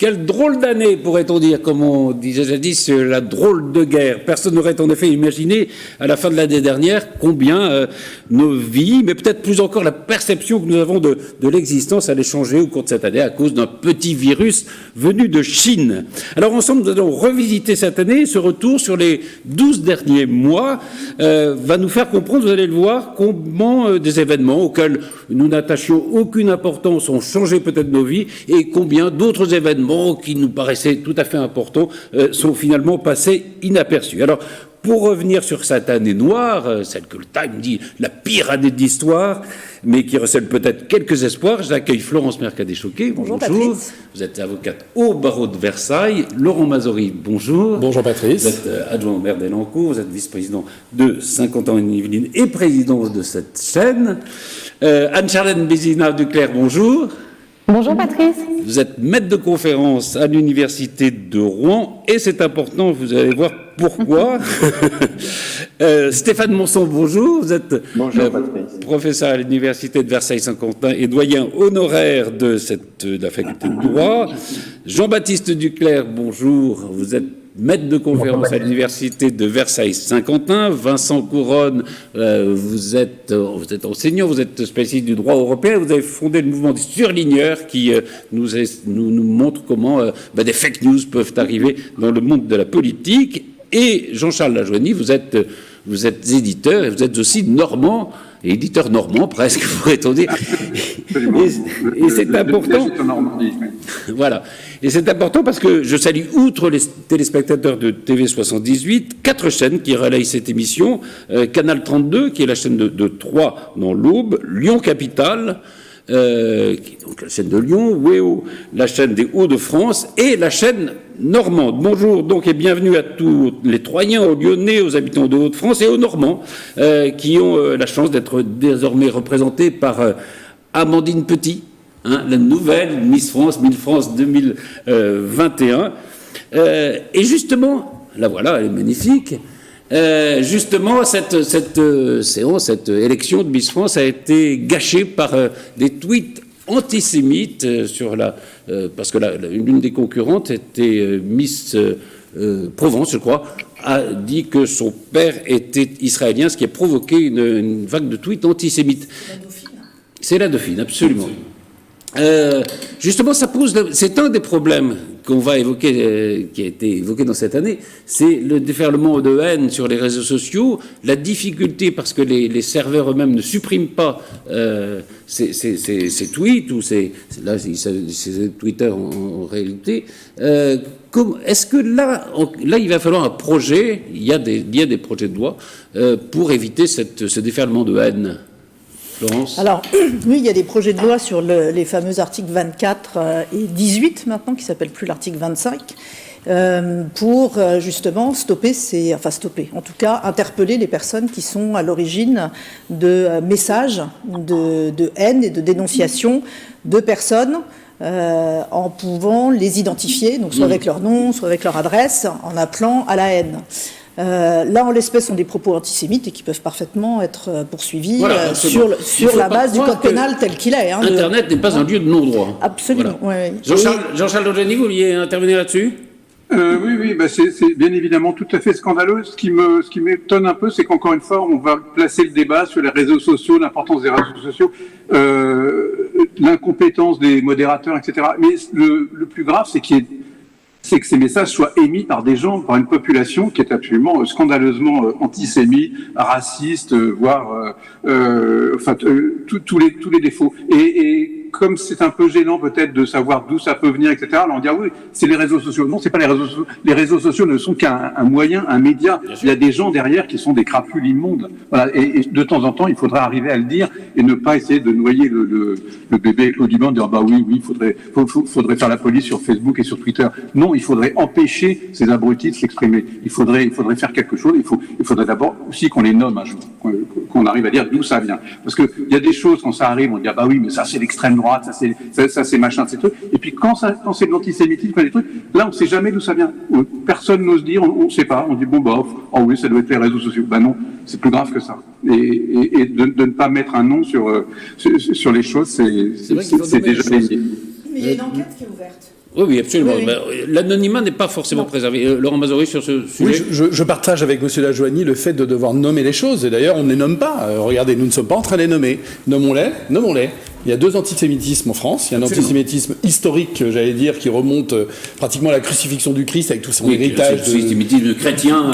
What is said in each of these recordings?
Quelle drôle d'année, pourrait-on dire, comme on disait jadis, la drôle de guerre. Personne n'aurait en effet imaginé, à la fin de l'année dernière, combien nos vies, mais peut-être plus encore la perception que nous avons de l'existence allait changer au cours de cette année à cause d'un petit virus venu de Chine. Alors ensemble, nous allons revisiter cette année. Ce retour sur les 12 derniers mois va nous faire comprendre, vous allez le voir, comment des événements auxquels nous n'attachions aucune importance ont changé peut-être nos vies et combien d'autres événements qui nous paraissaient tout à fait importants sont finalement passés inaperçus. Alors, pour revenir sur cette année noire, celle que le Time dit la pire année de l'histoire, mais qui recèle peut-être quelques espoirs, j'accueille Florence Mercadé-Choquet. Bonjour Patrice. Vous êtes avocate au barreau de Versailles. Laurent Mazori, bonjour. Bonjour Patrice. Vous êtes adjoint au maire d'Elancourt, vous êtes vice-président de 50 ans en Yvelines et président de cette chaîne. Anne-Charlène Bézina-Duclerc, bonjour. Bonjour Patrice. Vous êtes maître de conférence à l'université de Rouen et c'est important, vous allez voir pourquoi. Stéphane Monson, bonjour. Vous êtes professeur à l'université de Versailles-Saint-Quentin et doyen honoraire de la faculté de droit. Jean-Baptiste Duclerc, bonjour. Vous êtes maître de conférence à l'université de Versailles-Saint-Quentin. Vincent Couronne, vous êtes enseignant, vous êtes spécialiste du droit européen, vous avez fondé le mouvement des surligneurs qui nous montre comment des fake news peuvent arriver dans le monde de la politique. Et Jean-Charles Lajoigny, vous êtes éditeur et vous êtes aussi normand, éditeur normand presque, pourrait-on dire. Et c'est important. Voilà. Et c'est important parce que je salue, outre les téléspectateurs de TV78, 4 chaînes qui relayent cette émission. Canal 32, qui est la chaîne de Troyes dans l'Aube, Lyon Capitale, qui est donc la chaîne de Lyon, WEO, la chaîne des Hauts-de-France, et la chaîne normande. Bonjour donc et bienvenue à tous les Troyens, aux Lyonnais, aux habitants de Hauts-de-France et aux Normands, qui ont la chance d'être désormais représentés par Amandine Petit, la nouvelle Miss France 2021. Et justement, la voilà, elle est magnifique. Justement, cette élection de Miss France a été gâchée par des tweets antisémites parce que l'une des concurrentes était Miss Provence, je crois, a dit que son père était israélien, ce qui a provoqué une vague de tweets antisémites. C'est la Dauphine, absolument. Justement, c'est un des problèmes qu'on va évoquer, qui a été évoqué dans cette année, c'est le déferlement de haine sur les réseaux sociaux, la difficulté parce que les serveurs eux-mêmes ne suppriment pas ces tweets ou c'est Twitter en réalité. Est-ce que là, il va falloir un projet, il y a des projets de loi pour éviter ce déferlement de haine? Florence. Alors, oui, il y a des projets de loi sur les fameux articles 24 et 18 maintenant, qui s'appellent plus l'article 25, pour justement stopper, en tout cas interpeller les personnes qui sont à l'origine de messages de haine et de dénonciation de personnes en pouvant les identifier, donc soit avec leur nom, soit avec leur adresse, en appelant à la haine. Là, en l'espèce, sont des propos antisémites et qui peuvent parfaitement être poursuivis sur la base du code pénal tel qu'il est. Internet n'est pas un lieu de non-droit. Absolument. Voilà. Jean-Charles Lajoigny, vous vouliez intervenir là-dessus ? Oui, c'est bien évidemment tout à fait scandaleux. Ce qui m'étonne un peu, c'est qu'encore une fois, on va placer le débat sur les réseaux sociaux, l'importance des réseaux sociaux, l'incompétence des modérateurs, etc. Mais le plus grave, c'est que ces messages soient émis par des gens, par une population qui est absolument scandaleusement antisémite, raciste, voire tous les défauts. Et comme c'est un peu gênant peut-être de savoir d'où ça peut venir, etc., alors on dit oui, c'est les réseaux sociaux. Non, c'est pas les réseaux sociaux. Les réseaux sociaux ne sont qu'un moyen, un média. Il y a des gens derrière qui sont des crapules immondes. Voilà. Et de temps en temps, il faudra arriver à le dire et ne pas essayer de noyer le bébé avec l'eau du bain, de dire oui, il faudrait faire la police sur Facebook et sur Twitter. Non, il faudrait empêcher ces abrutis de s'exprimer. Il faudrait faire quelque chose. Il faudrait d'abord aussi qu'on les nomme un jour, qu'on arrive à dire d'où ça vient. Parce que il y a des choses quand ça arrive, on dit oui, mais ça c'est l'extrême droite, ça c'est machin, ces trucs. Et puis quand c'est de l'antisémitisme, des trucs, là on sait jamais d'où ça vient. Personne n'ose dire, on sait pas. On dit oui, ça doit être les réseaux sociaux. Non, c'est plus grave que ça. Et de ne pas mettre un nom sur les choses, c'est déjà gagné. Mais il y a une enquête qui est ouverte. Oui, absolument. Oui. Ben, l'anonymat n'est pas forcément préservé. Laurent Mazory, sur ce sujet. Oui, je partage avec M. Lajoigny le fait de devoir nommer les choses. Et d'ailleurs, on ne les nomme pas. Regardez, nous ne sommes pas en train de les nommer. Nommons-les. Il y a 2 antisémitismes en France. Il y a un antisémitisme historique, j'allais dire, qui remonte pratiquement à la crucifixion du Christ avec tout son héritage de chrétien,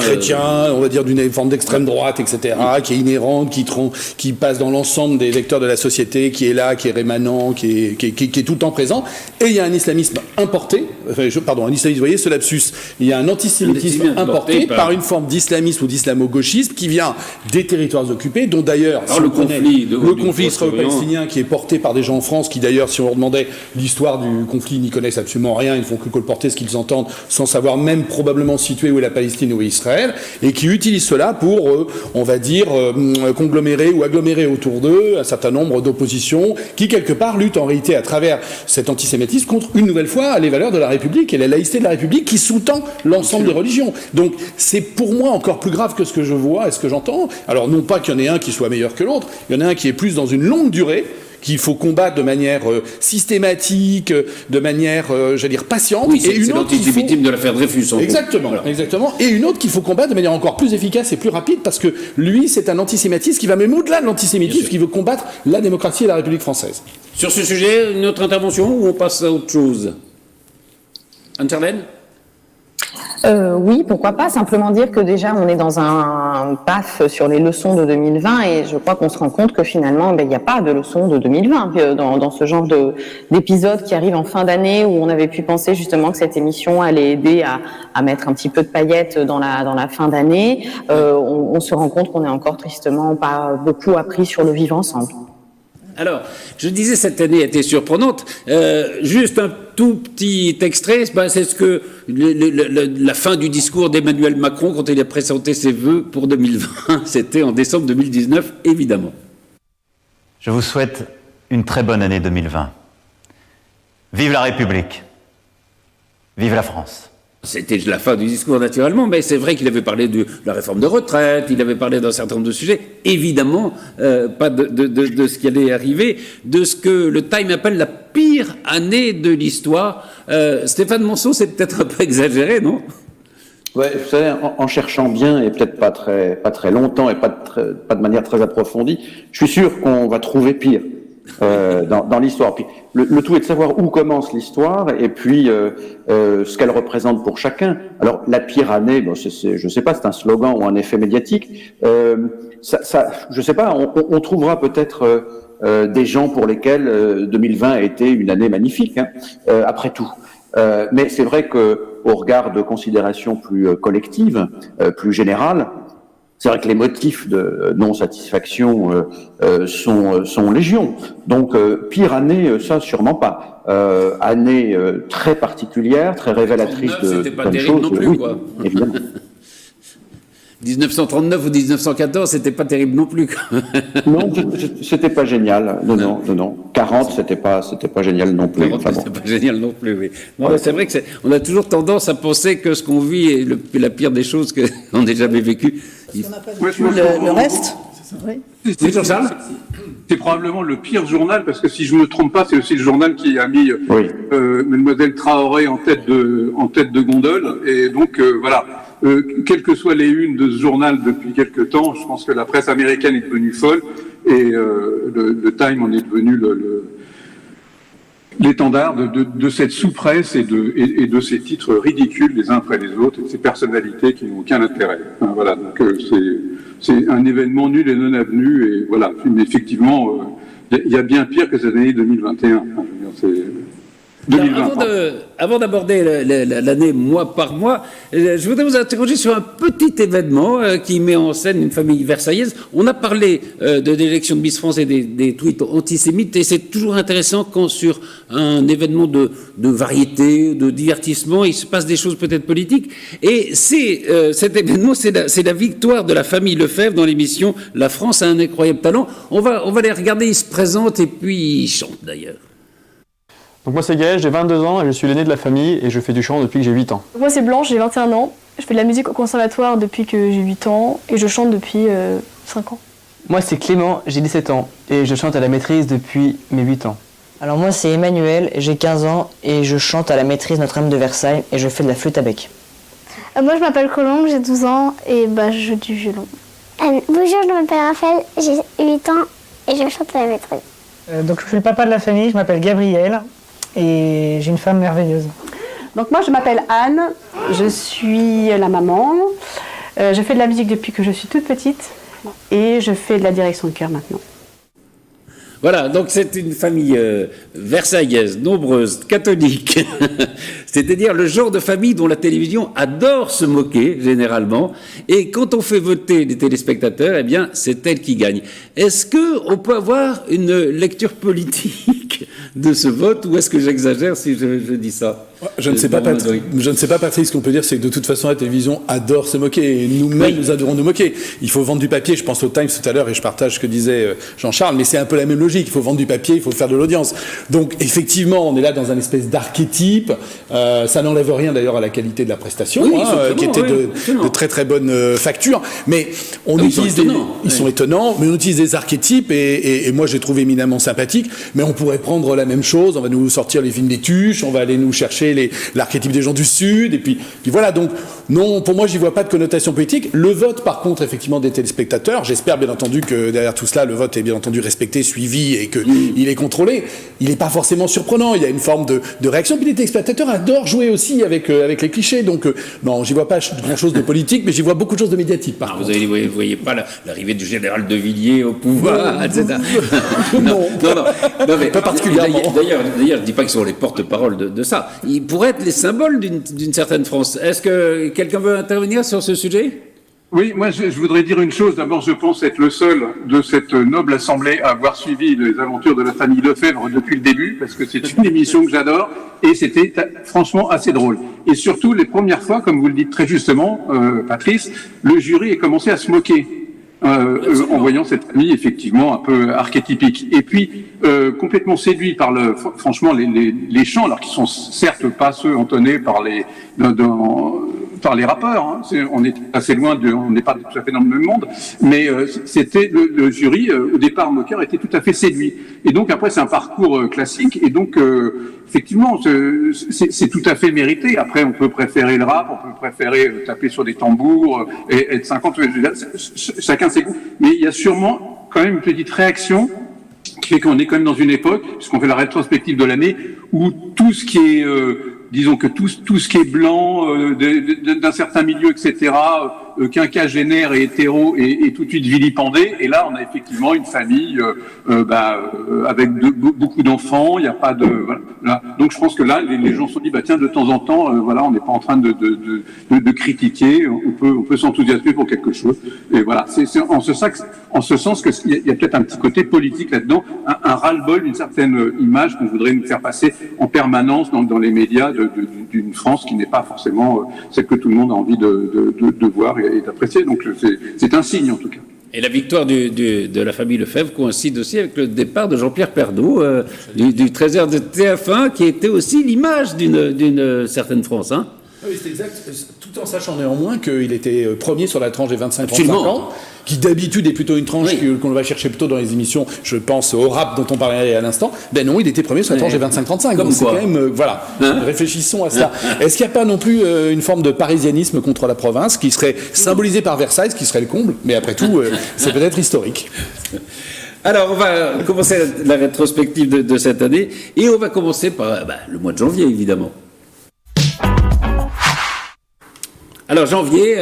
on va dire d'une forme d'extrême droite, etc., qui est inhérente, qui passe dans l'ensemble des vecteurs de la société, qui est là, qui est rémanent, qui est tout le temps présent. Et il y a un islamisme importé, un islamisme, vous voyez ce lapsus, il y a un antisémitisme importé par une forme d'islamisme ou d'islamo-gauchisme qui vient des territoires occupés, dont d'ailleurs, le conflit israélo-palestinien qui est porté par des gens en France qui d'ailleurs, si on leur demandait l'histoire du conflit, n'y connaissent absolument rien, ils ne font que colporter ce qu'ils entendent sans savoir même probablement situer où est la Palestine ou où est Israël, et qui utilisent cela pour, on va dire, conglomérer ou agglomérer autour d'eux un certain nombre d'oppositions qui, quelque part, luttent en réalité à travers cet antisémitisme contre, une nouvelle fois, les valeurs de la République et la laïcité de la République qui sous-tend l'ensemble des religions. Donc, c'est pour moi encore plus grave que ce que je vois et ce que j'entends. Alors, non pas qu'il y en ait un qui soit meilleur que l'autre, il y en a un qui est plus dans une longue durée, qu'il faut combattre de manière systématique, de manière, j'allais dire, patiente. Oui, c'est l'antisémitisme de l'affaire Dreyfus. Exactement. Et une autre qu'il faut combattre de manière encore plus efficace et plus rapide, parce que lui, c'est un antisémitisme qui va même au-delà de l'antisémitisme, qui veut combattre la démocratie et la République française. Sur ce sujet, une autre intervention ou on passe à autre chose? Anne-Charlène? Oui, pourquoi pas, simplement dire que déjà on est dans un PAF sur les leçons de 2020 et je crois qu'on se rend compte que finalement il n'y a pas de leçons de 2020 dans ce genre d'épisode qui arrive en fin d'année où on avait pu penser justement que cette émission allait aider à mettre un petit peu de paillettes dans la fin d'année. On se rend compte qu'on n'est encore tristement pas beaucoup appris sur le vivre ensemble. Alors, je disais, cette année a été surprenante. Juste un tout petit extrait, c'est ce que la fin du discours d'Emmanuel Macron quand il a présenté ses vœux pour 2020. C'était en décembre 2019, évidemment. Je vous souhaite une très bonne année 2020. Vive la République. Vive la France. C'était la fin du discours, naturellement, mais c'est vrai qu'il avait parlé de la réforme de retraite, il avait parlé d'un certain nombre de sujets, évidemment, pas de ce qui allait arriver, de ce que le Time appelle la pire année de l'histoire. Stéphane Monceau, c'est peut-être un peu exagéré, non? Ouais, vous savez, en cherchant bien, et peut-être pas très longtemps, et pas de manière très approfondie, je suis sûr qu'on va trouver pire. Dans l'histoire. Puis le tout est de savoir où commence l'histoire et puis ce qu'elle représente pour chacun. Alors la pire année, je sais pas, c'est un slogan ou un effet médiatique. Je sais pas, on trouvera peut-être des gens pour lesquels 2020 a été une année magnifique, après tout. Mais c'est vrai que au regard de considérations plus collectives, plus générales, c'est vrai que les motifs de non-satisfaction sont légion. Donc, pire année, ça, sûrement pas. Année très particulière, très révélatrice de plein de choses. Non plus, oui, quoi. Évidemment. 1939 ou 1914, c'était pas terrible non plus. Non, c'était pas génial. Non. 40, c'était pas génial non plus. 40, c'était pas génial non plus, oui. Non, c'est vrai que on a toujours tendance à penser que ce qu'on vit est la pire des choses qu'on n'ait jamais vécues. On n'a pas vécu le reste. Oui. C'est probablement le pire journal, parce que si je ne me trompe pas, c'est aussi le journal qui a mis Mademoiselle Traoré en tête de gondole. Et donc, voilà. Quelles que soient les unes de ce journal depuis quelque temps, je pense que la presse américaine est devenue folle et le Time en est devenu l'étendard de cette sous-presse et de ces titres ridicules les uns après les autres et de ces personnalités qui n'ont aucun intérêt. Enfin, voilà, donc c'est un événement nul et non avenu et voilà. Mais effectivement, il y a bien pire que cette année 2021. Enfin, je veux dire, c'est 2020. Avant d'aborder l'année mois par mois, je voudrais vous interroger sur un petit événement qui met en scène une famille versaillaise. On a parlé de l'élection de Miss France et des tweets antisémites, et c'est toujours intéressant quand sur un événement de variété, de divertissement, il se passe des choses peut-être politiques. Et cet événement, c'est la victoire de la famille Lefebvre dans l'émission « La France a un incroyable talent ». On va les regarder, ils se présentent et puis ils chantent d'ailleurs. Donc moi c'est Gaël, j'ai 22 ans et je suis l'aîné de la famille et je fais du chant depuis que j'ai 8 ans. Moi c'est Blanche, j'ai 21 ans, je fais de la musique au conservatoire depuis que j'ai 8 ans et je chante depuis 5 ans. Moi c'est Clément, j'ai 17 ans et je chante à la maîtrise depuis mes 8 ans. Alors moi c'est Emmanuel, j'ai 15 ans et je chante à la maîtrise Notre-Dame de Versailles et je fais de la flûte à bec. Moi je m'appelle Colombe, j'ai 12 ans et je joue du violon. Bonjour, je m'appelle Raphaël, j'ai 8 ans et je chante à la maîtrise. Donc je suis le papa de la famille, je m'appelle Gabriel et j'ai une femme merveilleuse. Donc moi je m'appelle Anne, je suis la maman, je fais de la musique depuis que je suis toute petite et je fais de la direction de chœur maintenant. Voilà, donc c'est une famille versaillaise, nombreuse, catholique, c'est-à-dire le genre de famille dont la télévision adore se moquer, généralement, et quand on fait voter les téléspectateurs, eh bien, c'est elle qui gagne. Est-ce qu'on peut avoir une lecture politique de ce vote, ou est-ce que j'exagère si je dis ça? Je ne sais pas, Patrice, ce qu'on peut dire, c'est que de toute façon, la télévision adore se moquer, et nous-mêmes, nous adorons nous moquer. Il faut vendre du papier, je pense au Times tout à l'heure, et je partage ce que disait Jean-Charles, mais c'est un peu la même logique. Il faut vendre du papier, il faut faire de l'audience. Donc, effectivement, on est là dans un espèce d'archétype. Ça n'enlève rien, d'ailleurs, à la qualité de la prestation, oui, qui était de très très bonne facture. Mais on utilise ils sont étonnants, mais on utilise des archétypes, et moi, j'ai trouvé éminemment sympathique. Mais on pourrait prendre la même chose. On va nous sortir les films des Tuches, on va aller nous chercher l'archétype des gens du Sud, et puis voilà. Donc, non, pour moi, j'y vois pas de connotation politique. Le vote, par contre, effectivement, des téléspectateurs, j'espère bien entendu que derrière tout cela, le vote est bien entendu respecté, suivi, et qu'il est contrôlé. Il n'est pas forcément surprenant. Il y a une forme de réaction. Puis les téléspectateurs adorent jouer aussi avec les clichés. Donc, non, j'y vois pas grand-chose de politique, mais j'y vois beaucoup de choses de médiatique. Vous voyez pas l'arrivée du général de Villiers au pouvoir, etc. non, mais pas particulièrement. D'ailleurs, je dis pas qu'ils sont les porte-parole de ça. Ils pourraient être les symboles d'une certaine France. Est-ce que quelqu'un veut intervenir sur ce sujet ? Oui, moi je voudrais dire une chose. D'abord, je pense être le seul de cette noble assemblée à avoir suivi les aventures de la famille Lefebvre depuis le début, parce que c'est une émission que j'adore, et c'était franchement assez drôle. Et surtout, les premières fois, comme vous le dites très justement, Patrice, le jury a commencé à se moquer. En voyant cette famille effectivement un peu archétypique, et puis complètement séduit par franchement les chants, alors qu'ils sont certes pas ceux entonnés par les rappeurs, hein. On est assez loin on n'est pas tout à fait dans le même monde, mais c'était le jury au départ moqueur était tout à fait séduit, et donc après c'est un parcours classique, et donc effectivement c'est tout à fait mérité. Après on peut préférer le rap, on peut préférer taper sur des tambours et être 50, chacun ses goûts, mais il y a sûrement quand même une petite réaction qui fait qu'on est quand même dans une époque, puisqu'on fait la rétrospective de l'année, où tout ce qui est disons que tout ce qui est blanc, d'un certain milieu, etc., quinquagénaire et hétéro, est tout de suite vilipendé. Et là, on a effectivement une famille avec beaucoup d'enfants. Il n'y a pas de voilà. Donc, je pense que là, les gens se sont dit, tiens, de temps en temps, voilà, on n'est pas en train de critiquer. On peut s'enthousiasmer pour quelque chose. Et voilà, c'est en ce sens qu'il y a peut-être un petit côté politique là-dedans, un ras-le-bol d'une certaine image qu'on voudrait nous faire passer en permanence dans les médias d'une France qui n'est pas forcément celle que tout le monde a envie de voir et d'apprécier. Donc c'est un signe en tout cas. Et la victoire de la famille Lefebvre coïncide aussi avec le départ de Jean-Pierre Pernaut du trésor de TF1, qui était aussi l'image d'une certaine France, hein. Oui, c'est exact, tout en sachant néanmoins qu'il était premier sur la tranche des 25-35 ans, qui d'habitude est plutôt une tranche qu'on va chercher plutôt dans les émissions, je pense au rap dont on parlait à l'instant. Ben non, il était premier sur la tranche des 25-35, donc c'est quand même, voilà, réfléchissons à ça. Est-ce qu'il n'y a pas non plus une forme de parisianisme contre la province, qui serait symbolisée par Versailles, ce qui serait le comble, mais après tout, c'est peut-être historique. Alors, on va commencer la rétrospective de cette année, et on va commencer par le mois de janvier, évidemment. Alors, janvier,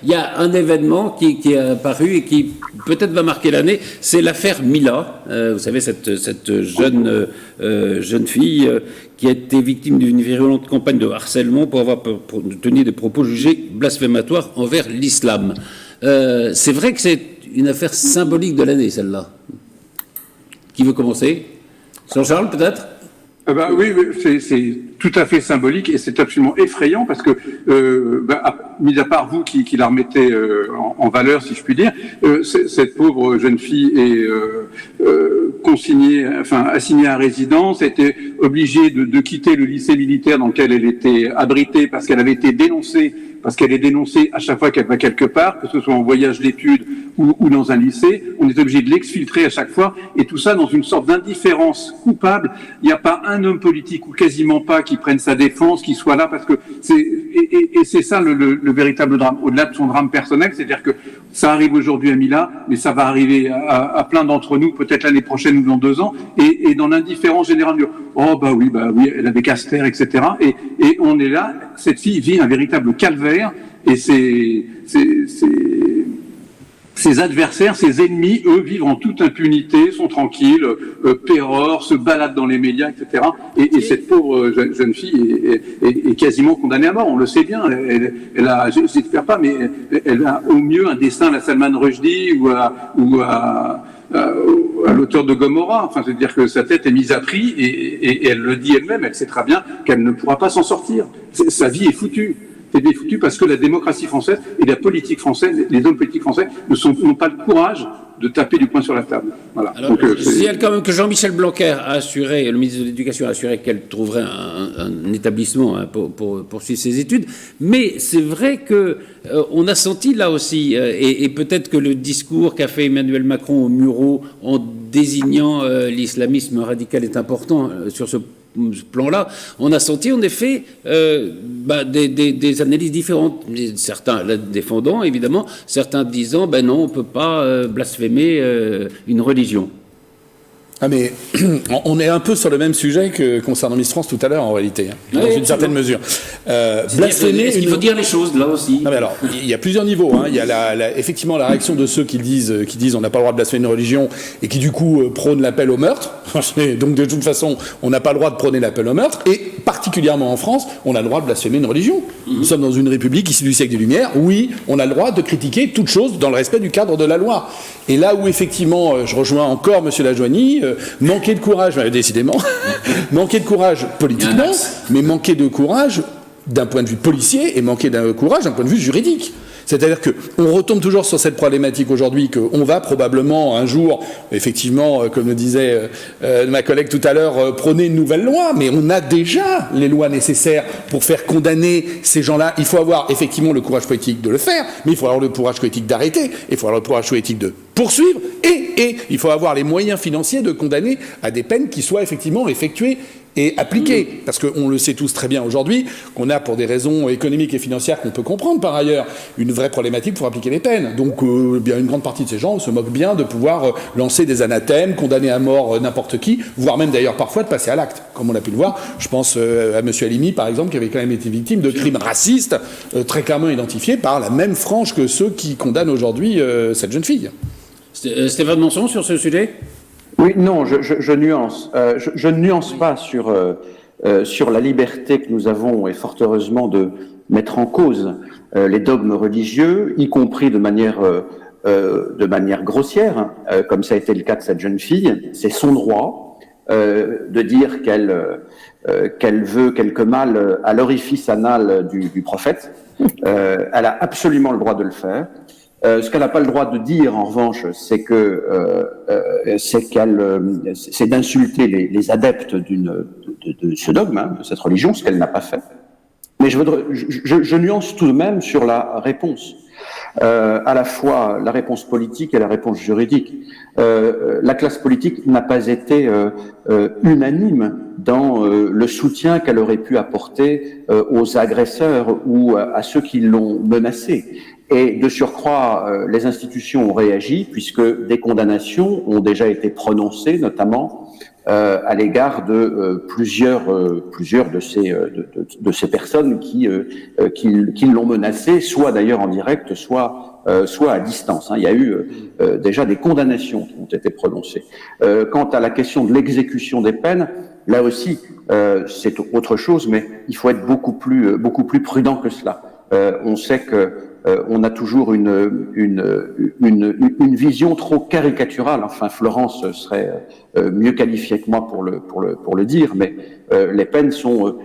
il y a un événement qui est apparu et qui peut-être va marquer l'année, c'est l'affaire Mila. Vous savez, cette jeune fille qui a été victime d'une virulente campagne de harcèlement pour avoir tenu des propos jugés blasphématoires envers l'islam. C'est vrai que c'est une affaire symbolique de l'année, celle-là. Qui veut commencer ? Jean-Charles, peut-être ? Oui, c'est tout à fait symbolique, et c'est absolument effrayant parce que, mis à part vous qui la remettez en valeur, si je puis dire, cette pauvre jeune fille est assignée à résidence, était obligée de quitter le lycée militaire dans lequel elle était abritée parce qu'elle avait été dénoncée, parce qu'elle est dénoncée à chaque fois qu'elle va quelque part, que ce soit en voyage d'études ou dans un lycée. On est obligé de l'exfiltrer à chaque fois, et tout ça dans une sorte d'indifférence coupable. Il n'y a pas un homme politique, ou quasiment pas, qui prenne sa défense, qui soit là, parce que c'est ça le véritable drame, au-delà de son drame personnel, c'est-à-dire que ça arrive aujourd'hui à Mila, mais ça va arriver à plein d'entre nous, peut-être l'année prochaine ou dans 2 ans, et dans l'indifférence générale, oh bah oui, elle avait Caster, etc. Et on est là, cette fille vit un véritable calvaire, et ses adversaires, ses ennemis, eux, vivent en toute impunité, sont tranquilles, pérorent, se baladent dans les médias, etc. Et cette pauvre jeune fille est quasiment condamnée à mort. On le sait bien. Elle a, j'espère pas, mais elle a au mieux un destin à la Salman Rushdie ou à l'auteur de Gomorrah. Enfin, c'est-à-dire que sa tête est mise à prix, et elle le dit elle-même. Elle sait très bien qu'elle ne pourra pas s'en sortir. Sa vie est foutue. C'est bien foutu parce que la démocratie française et la politique française, les hommes politiques français n'ont pas le courage de taper du poing sur la table. Voilà. Alors, je signale quand même que Jean-Michel Blanquer a assuré, le ministre de l'Éducation a assuré qu'elle trouverait un établissement pour poursuivre ses études, mais c'est vrai que on a senti là aussi, et peut-être que le discours qu'a fait Emmanuel Macron au Mureaux en désignant l'islamisme radical est important sur ce plan-là, on a senti en effet des analyses différentes. Certains la défendant, évidemment, certains disant non, on ne peut pas blasphémer une religion. Ah mais on est un peu sur le même sujet que concernant Miss France tout à l'heure en réalité, dans une certaine mesure. Blasphémer, est-ce qu'il faut dire les choses là aussi? Non mais alors, il y a plusieurs niveaux. Il y a effectivement la réaction de ceux qui disent on n'a pas le droit de blasphémer une religion et qui du coup prônent l'appel au meurtre. Donc de toute façon, on n'a pas le droit de prôner l'appel au meurtre, et particulièrement en France, on a le droit de blasphémer une religion. Nous sommes dans une république issue du siècle des Lumières. Oui, on a le droit de critiquer toute chose dans le respect du cadre de la loi. Et là où effectivement, je rejoins encore Monsieur Lajoigny, manquer de courage, décidément, manquer de courage politiquement, mais manquer de courage d'un point de vue policier et manquer de courage d'un point de vue juridique. C'est-à-dire qu'on retombe toujours sur cette problématique aujourd'hui qu'on va probablement un jour, effectivement, comme le disait ma collègue tout à l'heure, prôner une nouvelle loi, mais on a déjà les lois nécessaires pour faire condamner ces gens-là. Il faut avoir effectivement le courage politique de le faire, mais il faut avoir le courage politique d'arrêter, il faut avoir le courage politique de poursuivre, et il faut avoir les moyens financiers de condamner à des peines qui soient effectivement effectuées et appliquées. Parce qu'on le sait tous très bien aujourd'hui, qu'on a pour des raisons économiques et financières qu'on peut comprendre par ailleurs, une vraie problématique pour appliquer les peines. Donc bien une grande partie de ces gens se moquent bien de pouvoir lancer des anathèmes, condamner à mort n'importe qui, voire même d'ailleurs parfois de passer à l'acte, comme on a pu le voir. Je pense à M. Halimi par exemple, qui avait quand même été victime de crimes racistes très clairement identifiés par la même frange que ceux qui condamnent aujourd'hui cette jeune fille. Stéphane Manson, sur ce sujet ? Oui, non, je nuance. Je ne nuance pas sur la liberté que nous avons, et fort heureusement, de mettre en cause les dogmes religieux, y compris de manière grossière, comme ça a été le cas de cette jeune fille. C'est son droit de dire qu'elle veut quelque mal à l'orifice anal du prophète. Elle a absolument le droit de le faire. Ce qu'elle n'a pas le droit de dire, en revanche, c'est d'insulter les adeptes de ce dogme, de cette religion, ce qu'elle n'a pas fait. Mais je nuance tout de même sur la réponse, à la fois la réponse politique et la réponse juridique. La classe politique n'a pas été unanime dans le soutien qu'elle aurait pu apporter aux agresseurs ou à ceux qui l'ont menacée. Et de surcroît, les institutions ont réagi puisque des condamnations ont déjà été prononcées, notamment à l'égard de plusieurs de ces personnes qui l'ont menacée, soit d'ailleurs en direct, soit à distance. Il y a eu déjà des condamnations qui ont été prononcées. Quant à la question de l'exécution des peines, là aussi, c'est autre chose, mais il faut être beaucoup plus prudent que cela. On sait que on a toujours une vision trop caricaturale. Enfin, Florence serait mieux qualifiée que moi pour le dire, mais les peines sont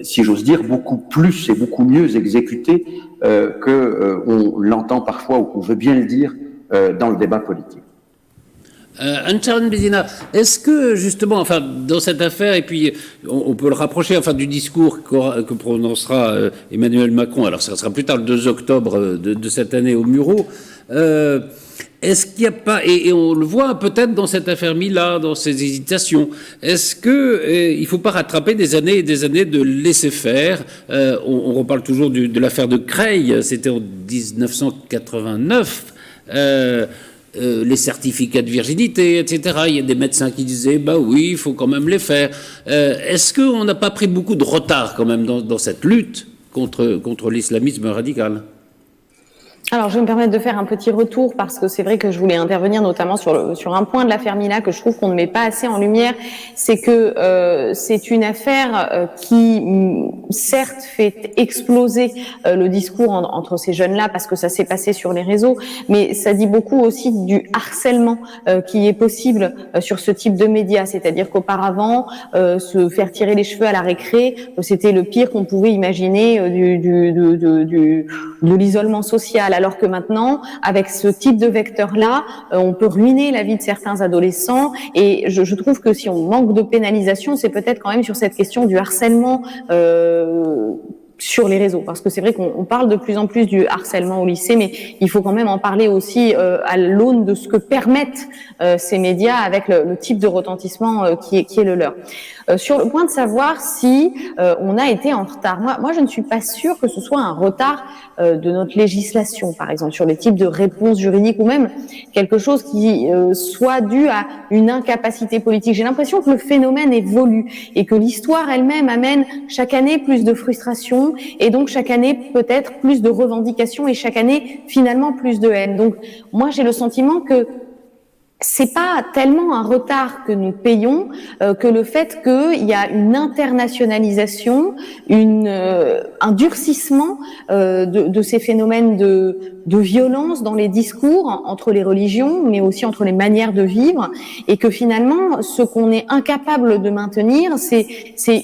si j'ose dire, beaucoup plus et beaucoup mieux exécuté qu'on l'entend parfois ou qu'on veut bien le dire dans le débat politique. Anne-Sharon Bézina, est-ce que justement, enfin, dans cette affaire, et puis on peut le rapprocher, enfin, du discours que prononcera Emmanuel Macron, alors ça sera plus tard le 2 octobre de cette année au Mureaux, est-ce qu'il n'y a pas, et on le voit peut-être dans cette affaire Mila, dans ces hésitations, est-ce que il faut pas rattraper des années et des années de laisser-faire? On reparle toujours de l'affaire de Creil, c'était en 1989. Les certificats de virginité, etc. Il y a des médecins qui disaient, bah oui, il faut quand même les faire. Est-ce qu'on n'a pas pris beaucoup de retard quand même dans cette lutte contre l'islamisme radical ? Alors, je vais me permettre de faire un petit retour parce que c'est vrai que je voulais intervenir notamment sur un point de l'affaire Mila que je trouve qu'on ne met pas assez en lumière. C'est que c'est une affaire qui, certes, fait exploser le discours entre ces jeunes-là parce que ça s'est passé sur les réseaux, mais ça dit beaucoup aussi du harcèlement qui est possible sur ce type de médias. C'est-à-dire qu'auparavant, se faire tirer les cheveux à la récré, c'était le pire qu'on pouvait imaginer de l'isolement social. Alors que maintenant, avec ce type de vecteur-là, on peut ruiner la vie de certains adolescents. Et je trouve que si on manque de pénalisation, c'est peut-être quand même sur cette question du harcèlement sur les réseaux. Parce que c'est vrai qu'on parle de plus en plus du harcèlement au lycée, mais il faut quand même en parler aussi à l'aune de ce que permettent ces médias avec le type de retentissement qui est le leur. Sur le point de savoir si on a été en retard, moi je ne suis pas sûre que ce soit un retard de notre législation, par exemple, sur les types de réponses juridiques ou même quelque chose qui soit dû à une incapacité politique. J'ai l'impression que le phénomène évolue et que l'histoire elle-même amène chaque année plus de frustration et donc chaque année peut-être plus de revendications et chaque année finalement plus de haine. Donc moi j'ai le sentiment que c'est pas tellement un retard que nous payons que le fait qu'il y a une internationalisation, un durcissement de ces phénomènes de violence dans les discours entre les religions, mais aussi entre les manières de vivre, et que finalement, ce qu'on est incapable de maintenir, c'est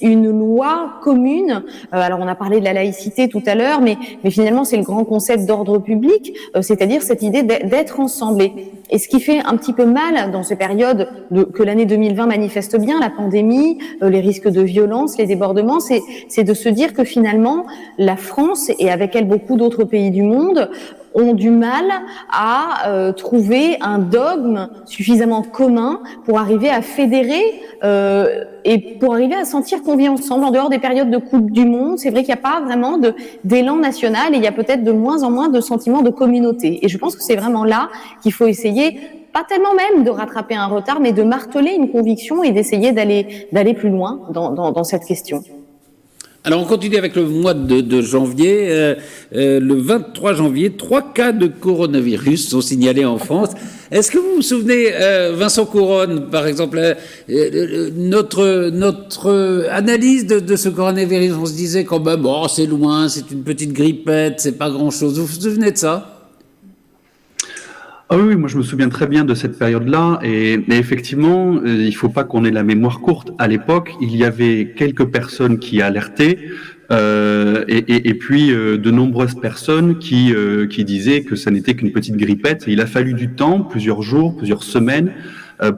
une loi commune. Alors, on a parlé de la laïcité tout à l'heure, mais finalement, c'est le grand concept d'ordre public, c'est-à-dire cette idée d'être ensemble. Et ce qui fait un petit peu mal dans ces périodes que l'année 2020 manifeste bien, la pandémie, les risques de violence, les débordements, c'est de se dire que finalement, la France, et avec elle beaucoup d'autres pays du monde, ont du mal à trouver un dogme suffisamment commun pour arriver à fédérer et pour arriver à sentir qu'on vit ensemble en dehors des périodes de Coupe du Monde. C'est vrai qu'il n'y a pas vraiment d'élan national et il y a peut-être de moins en moins de sentiments de communauté. Et je pense que c'est vraiment là qu'il faut essayer, pas tellement même de rattraper un retard, mais de marteler une conviction et d'essayer d'aller plus loin dans cette question. Alors on continue avec le mois de janvier. Le 23 janvier, 3 cas de coronavirus sont signalés en France. Est-ce que vous vous souvenez, Vincent Couronne, par exemple, notre analyse de ce coronavirus, on se disait quand même, bon, c'est loin, c'est une petite grippette, c'est pas grand-chose. Vous vous souvenez de ça ? Ah oui, moi je me souviens très bien de cette période-là, mais effectivement, il ne faut pas qu'on ait la mémoire courte. À l'époque, il y avait quelques personnes qui alertaient, et puis de nombreuses personnes qui disaient que ça n'était qu'une petite grippette. Et il a fallu du temps, plusieurs jours, plusieurs semaines,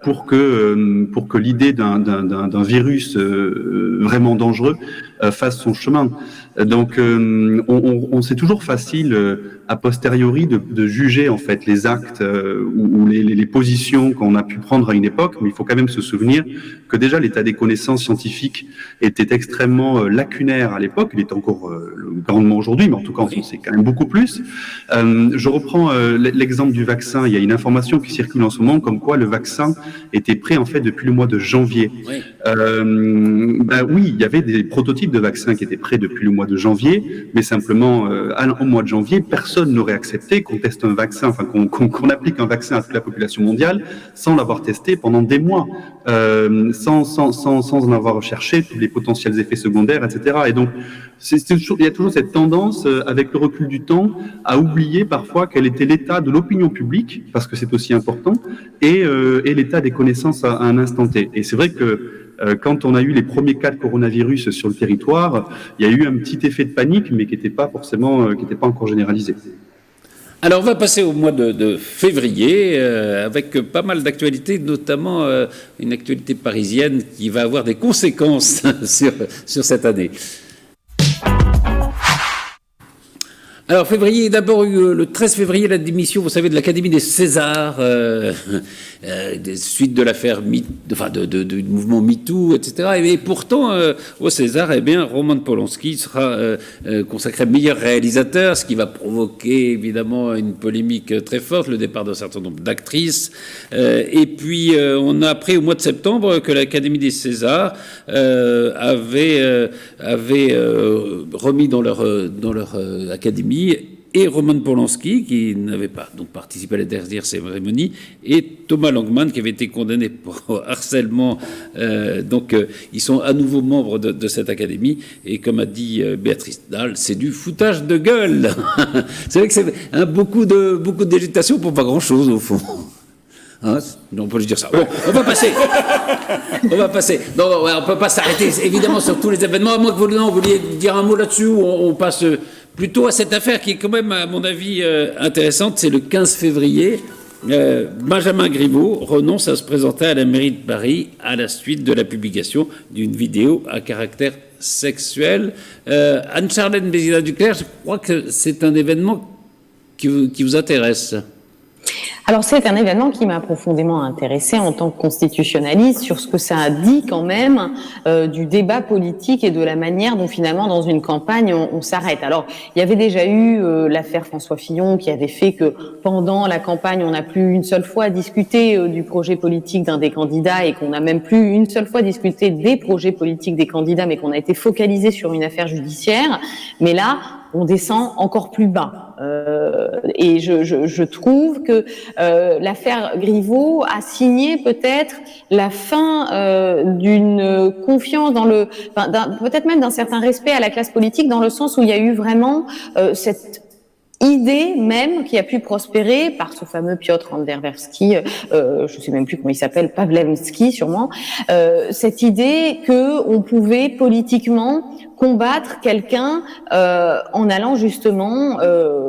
pour que l'idée d'un virus vraiment dangereux fasse son chemin. Donc, c'est toujours facile a posteriori de juger en fait les actes ou les positions qu'on a pu prendre à une époque, mais il faut quand même se souvenir que déjà l'état des connaissances scientifiques était extrêmement lacunaire à l'époque. Il est encore grandement aujourd'hui, mais en tout cas on sait quand même beaucoup plus. Je reprends l'exemple du vaccin. Il y a une information qui circule en ce moment comme quoi le vaccin était prêt en fait depuis le mois de janvier. Oui, oui, il y avait des prototypes de vaccins qui étaient prêts depuis le mois de janvier, mais simplement au mois de janvier, personne n'aurait accepté qu'on teste un vaccin, enfin qu'on applique un vaccin à toute la population mondiale sans l'avoir testé pendant des mois, sans en avoir recherché tous les potentiels effets secondaires, etc. Et donc, il y a toujours cette tendance, avec le recul du temps, à oublier parfois quel était l'état de l'opinion publique, parce que c'est aussi important, et l'état des connaissances à un instant T. Et c'est vrai que quand on a eu les premiers cas de coronavirus sur le territoire, il y a eu un petit effet de panique, mais qui n'était pas encore généralisé. Alors, on va passer au mois de février, avec pas mal d'actualités, notamment une actualité parisienne qui va avoir des conséquences sur cette année. Alors, février, d'abord le 13 février, la démission, vous savez, de l'Académie des Césars, suite de l'affaire du mouvement MeToo, etc. Et pourtant, au César, eh bien, Roman Polanski sera consacré meilleur réalisateur, ce qui va provoquer évidemment une polémique très forte, le départ d'un certain nombre d'actrices. Et puis, on a appris au mois de septembre que l'Académie des Césars avait remis dans leur académie et Roman Polanski, qui n'avait pas donc participé à la dernière cérémonie, et Thomas Langman, qui avait été condamné pour harcèlement. Ils sont à nouveau membres de cette académie. Et comme a dit Béatrice Dalle, c'est du foutage de gueule. C'est vrai que c'est beaucoup de dégitation pour pas grand-chose, au fond. Hein, on peut lui dire ça. Bon, on va passer. Non, on peut pas s'arrêter, évidemment, sur tous les événements. À moins que vous vouliez dire un mot là-dessus, ou on passe plutôt à cette affaire qui est quand même, à mon avis, intéressante. C'est le 15 février. Benjamin Griveaux renonce à se présenter à la mairie de Paris à la suite de la publication d'une vidéo à caractère sexuel. Anne-Charlène Bézina-Duclerc, je crois que c'est un événement qui vous intéresse. Alors c'est un événement qui m'a profondément intéressée en tant que constitutionnaliste sur ce que ça a dit quand même du débat politique et de la manière dont finalement dans une campagne on s'arrête. Alors il y avait déjà eu l'affaire François Fillon qui avait fait que pendant la campagne on n'a plus une seule fois discuté du projet politique d'un des candidats et qu'on n'a même plus une seule fois discuté des projets politiques des candidats mais qu'on a été focalisé sur une affaire judiciaire. Mais là on descend encore plus bas. Et je trouve que l'affaire Griveaux a signé peut-être la fin d'une confiance peut-être même d'un certain respect à la classe politique, dans le sens où il y a eu vraiment cette idée même qui a pu prospérer par ce fameux Piotr Anderwerski, je sais même plus comment il s'appelle, Pawlewski sûrement, cette idée que on pouvait politiquement combattre quelqu'un en allant justement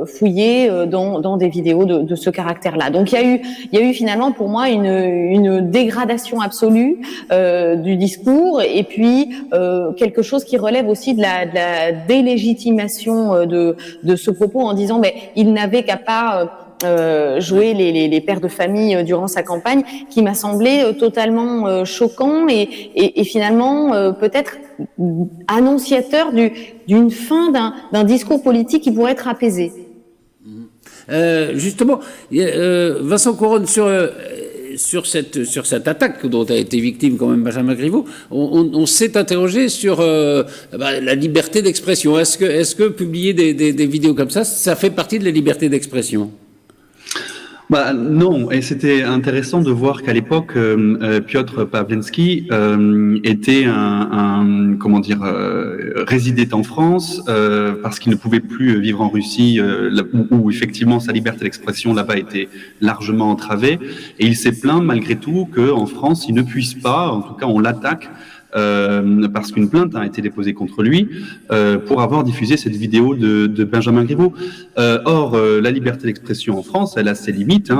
fouiller dans des vidéos de ce caractère-là. Donc il y a eu finalement pour moi une dégradation absolue du discours et puis quelque chose qui relève aussi de la délégitimation de ce propos en disant mais il n'avait qu'à pas jouer les pères de famille durant sa campagne, qui m'a semblé totalement choquant et finalement peut-être annonciateur d'une fin d'un discours politique qui pourrait être apaisé. Justement, Vincent Couronne, sur cette attaque dont a été victime quand même Benjamin Griveaux, on s'est interrogé sur la liberté d'expression. Est-ce que publier des vidéos comme ça fait partie de la liberté d'expression ? Non, et c'était intéressant de voir qu'à l'époque, Piotr Pawlewski était résidait en France parce qu'il ne pouvait plus vivre en Russie, où effectivement sa liberté d'expression là-bas était largement entravée, et il s'est plaint malgré tout qu'en France il ne puisse pas, en tout cas on l'attaque. Parce qu'une plainte a été déposée contre lui pour avoir diffusé cette vidéo de Benjamin Griveaux. Or, la liberté d'expression en France, elle a ses limites,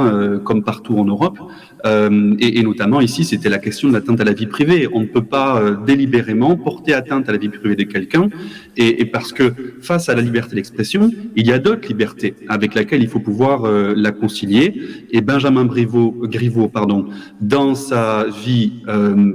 comme partout en Europe, et notamment ici, c'était la question de l'atteinte à la vie privée. On ne peut pas délibérément porter atteinte à la vie privée de quelqu'un, et parce que face à la liberté d'expression, il y a d'autres libertés avec lesquelles il faut pouvoir la concilier. Et Benjamin Griveaux, dans sa vie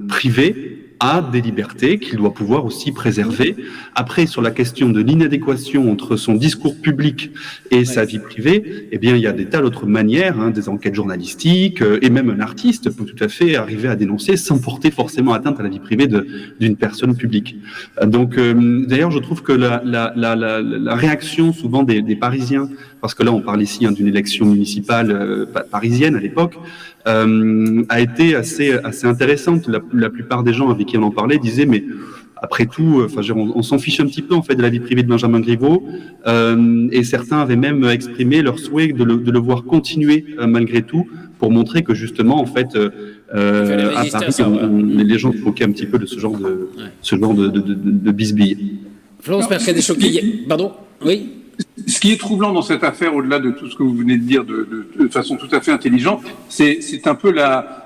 privée, a des libertés qu'il doit pouvoir aussi préserver. Après, sur la question de l'inadéquation entre son discours public et sa vie privée, eh bien, il y a des tas d'autres manières, des enquêtes journalistiques, et même un artiste peut tout à fait arriver à dénoncer sans porter forcément atteinte à la vie privée d'une personne publique. Donc, d'ailleurs, je trouve que la réaction souvent des Parisiens, parce que là, on parle ici d'une élection municipale parisienne à l'époque, a été assez intéressante. La plupart des gens avec qui on en parlait disaient mais après tout, on s'en fiche un petit peu en fait de la vie privée de Benjamin Griveaux, et certains avaient même exprimé leur souhait de le voir continuer malgré tout, pour montrer que justement en fait à Paris, les gens se moquaient un petit peu de ce genre de bisbille. Florence Mercadier choquée. Pardon? Oui. Ce qui est troublant dans cette affaire, au-delà de tout ce que vous venez de dire de façon tout à fait intelligente, c'est un peu la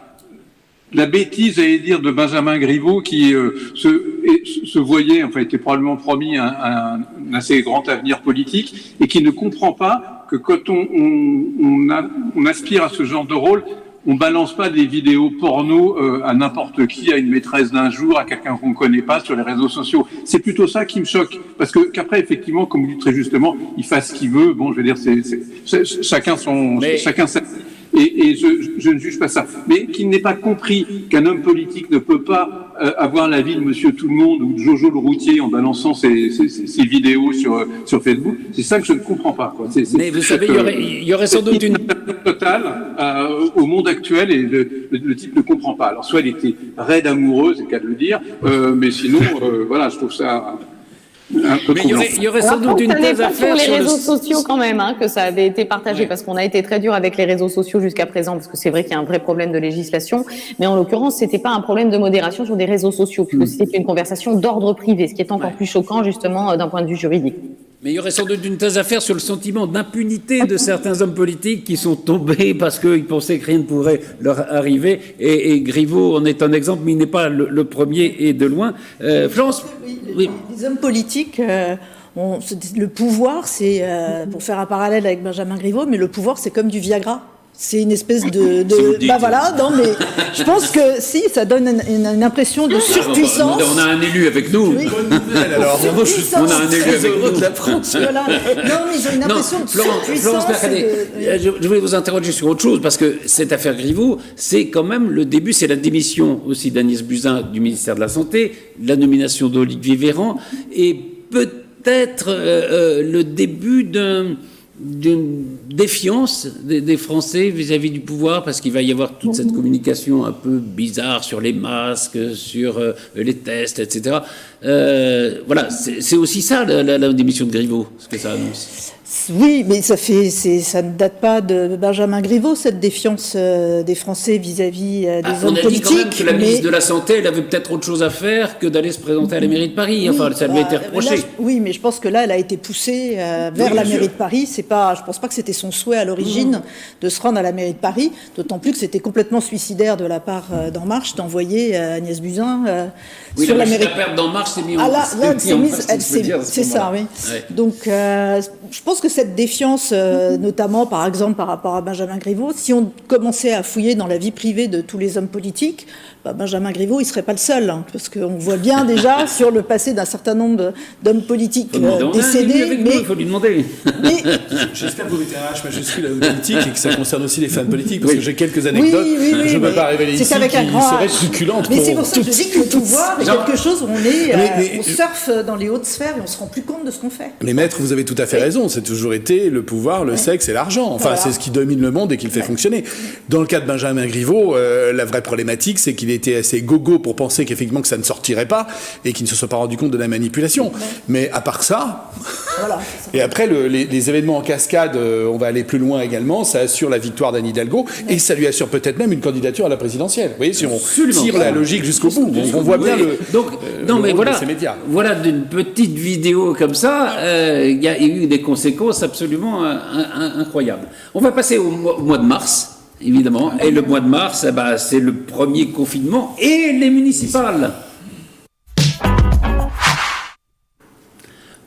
bêtise, j'allais dire, de Benjamin Griveaux qui se voyait, enfin était probablement promis un assez grand avenir politique et qui ne comprend pas que quand on aspire à ce genre de rôle, on balance pas des vidéos porno à n'importe qui, à une maîtresse d'un jour, à quelqu'un qu'on ne connaît pas sur les réseaux sociaux. C'est plutôt ça qui me choque, parce que qu'après effectivement, comme vous dites très justement, il fasse ce qu'il veut. Bon, je veux dire, chacun sa. Et je ne juge pas ça, mais qu'il n'ait pas compris qu'un homme politique ne peut pas avoir l'avis de Monsieur Tout-le-Monde ou de Jojo le routier en balançant ses vidéos sur Facebook. C'est ça que je ne comprends pas, quoi. Mais vous savez, il y aurait sans doute une totale au monde actuel et le type ne comprend pas. Alors soit il était raide amoureux, c'est le cas de le dire, mais sinon, voilà, je trouve ça. Mais il y aurait sans doute une thèse à faire sur les réseaux sociaux quand même, hein, que ça avait été partagé, parce qu'on a été très dur avec les réseaux sociaux jusqu'à présent, parce que c'est vrai qu'il y a un vrai problème de législation, mais en l'occurrence, c'était pas un problème de modération sur des réseaux sociaux, puisque c'était une conversation d'ordre privé, ce qui est encore plus choquant justement d'un point de vue juridique. Mais il y aurait sans doute une thèse à faire sur le sentiment d'impunité de certains hommes politiques qui sont tombés parce qu'ils pensaient que rien ne pourrait leur arriver. Et Griveaux en est un exemple, mais il n'est pas le premier et de loin. Florence, oui. Les hommes politiques, le pouvoir, c'est, pour faire un parallèle avec Benjamin Griveaux, mais le pouvoir, c'est comme du Viagra. C'est une espèce bah voilà, non mais je pense que si, ça donne une impression de surpuissance. On a un élu avec nous. Oui. Alors, on a un élu avec nous. De la France. Voilà. Non, mais ils ont une impression de surpuissance. Je voulais vous interroger sur autre chose, parce que cette affaire Griveaux, c'est quand même le début, c'est la démission aussi d'Agnès Buzyn du ministère de la Santé, la nomination d'Olivier Véran, et peut-être le début d'une défiance des Français vis-à-vis du pouvoir, parce qu'il va y avoir toute cette communication un peu bizarre sur les masques, sur les tests, etc. Voilà, c'est aussi ça la démission de Griveaux, ce que ça annonce. Oui, mais ça ne date pas de Benjamin Griveaux, cette défiance des Français vis-à-vis des hommes politiques. On a dit quand même que la ministre de la Santé, elle avait peut-être autre chose à faire que d'aller se présenter à la mairie de Paris. Enfin, ça lui a été reproché. Oui, mais je pense que là, elle a été poussée vers la mairie de Paris. Je ne pense pas que c'était son souhait à l'origine de se rendre à la mairie de Paris, d'autant plus que c'était complètement suicidaire de la part d'En Marche d'envoyer Agnès Buzyn sur la mairie. La perte d'En Marche s'est mise en place. C'est ça, oui. Ouais. Donc, je pense que cette défiance, notamment par exemple par rapport à Benjamin Griveaux, si on commençait à fouiller dans la vie privée de tous les hommes politiques, Benjamin Griveaux, il ne serait pas le seul, hein, parce qu'on voit bien déjà sur le passé d'un certain nombre d'hommes politiques décédés. Il faut lui demander. J'espère que vous mettez un H majuscule à l'homme politique et que ça concerne aussi les femmes politiques, parce que j'ai quelques anecdotes, je ne peux pas révéler ici, qui seraient succulentes. Mais c'est pour ça que je dis que le pouvoir est quelque chose où on surfe dans les hautes sphères et on ne se rend plus compte de ce qu'on fait. Mais maître, vous avez tout à fait raison, c'est toujours été le pouvoir, le sexe et l'argent. Enfin, c'est ce qui domine le monde et qui le fait fonctionner. Dans le cas de Benjamin Griveaux, la vraie problématique, c'est qu'il était assez gogo pour penser qu'effectivement que ça ne sortirait pas et qu'il ne se soit pas rendu compte de la manipulation. Mais à part ça, et après les événements en cascade, on va aller plus loin également, ça assure la victoire d'Anne Hidalgo et ça lui assure peut-être même une candidature à la présidentielle. Vous voyez, si on tire la logique jusqu'au bout, on voit bien ces médias. Voilà d'une petite vidéo comme ça, il y a eu des conséquences absolument incroyables. On va passer au mois de mars. Évidemment, et le mois de mars, c'est le premier confinement et les municipales.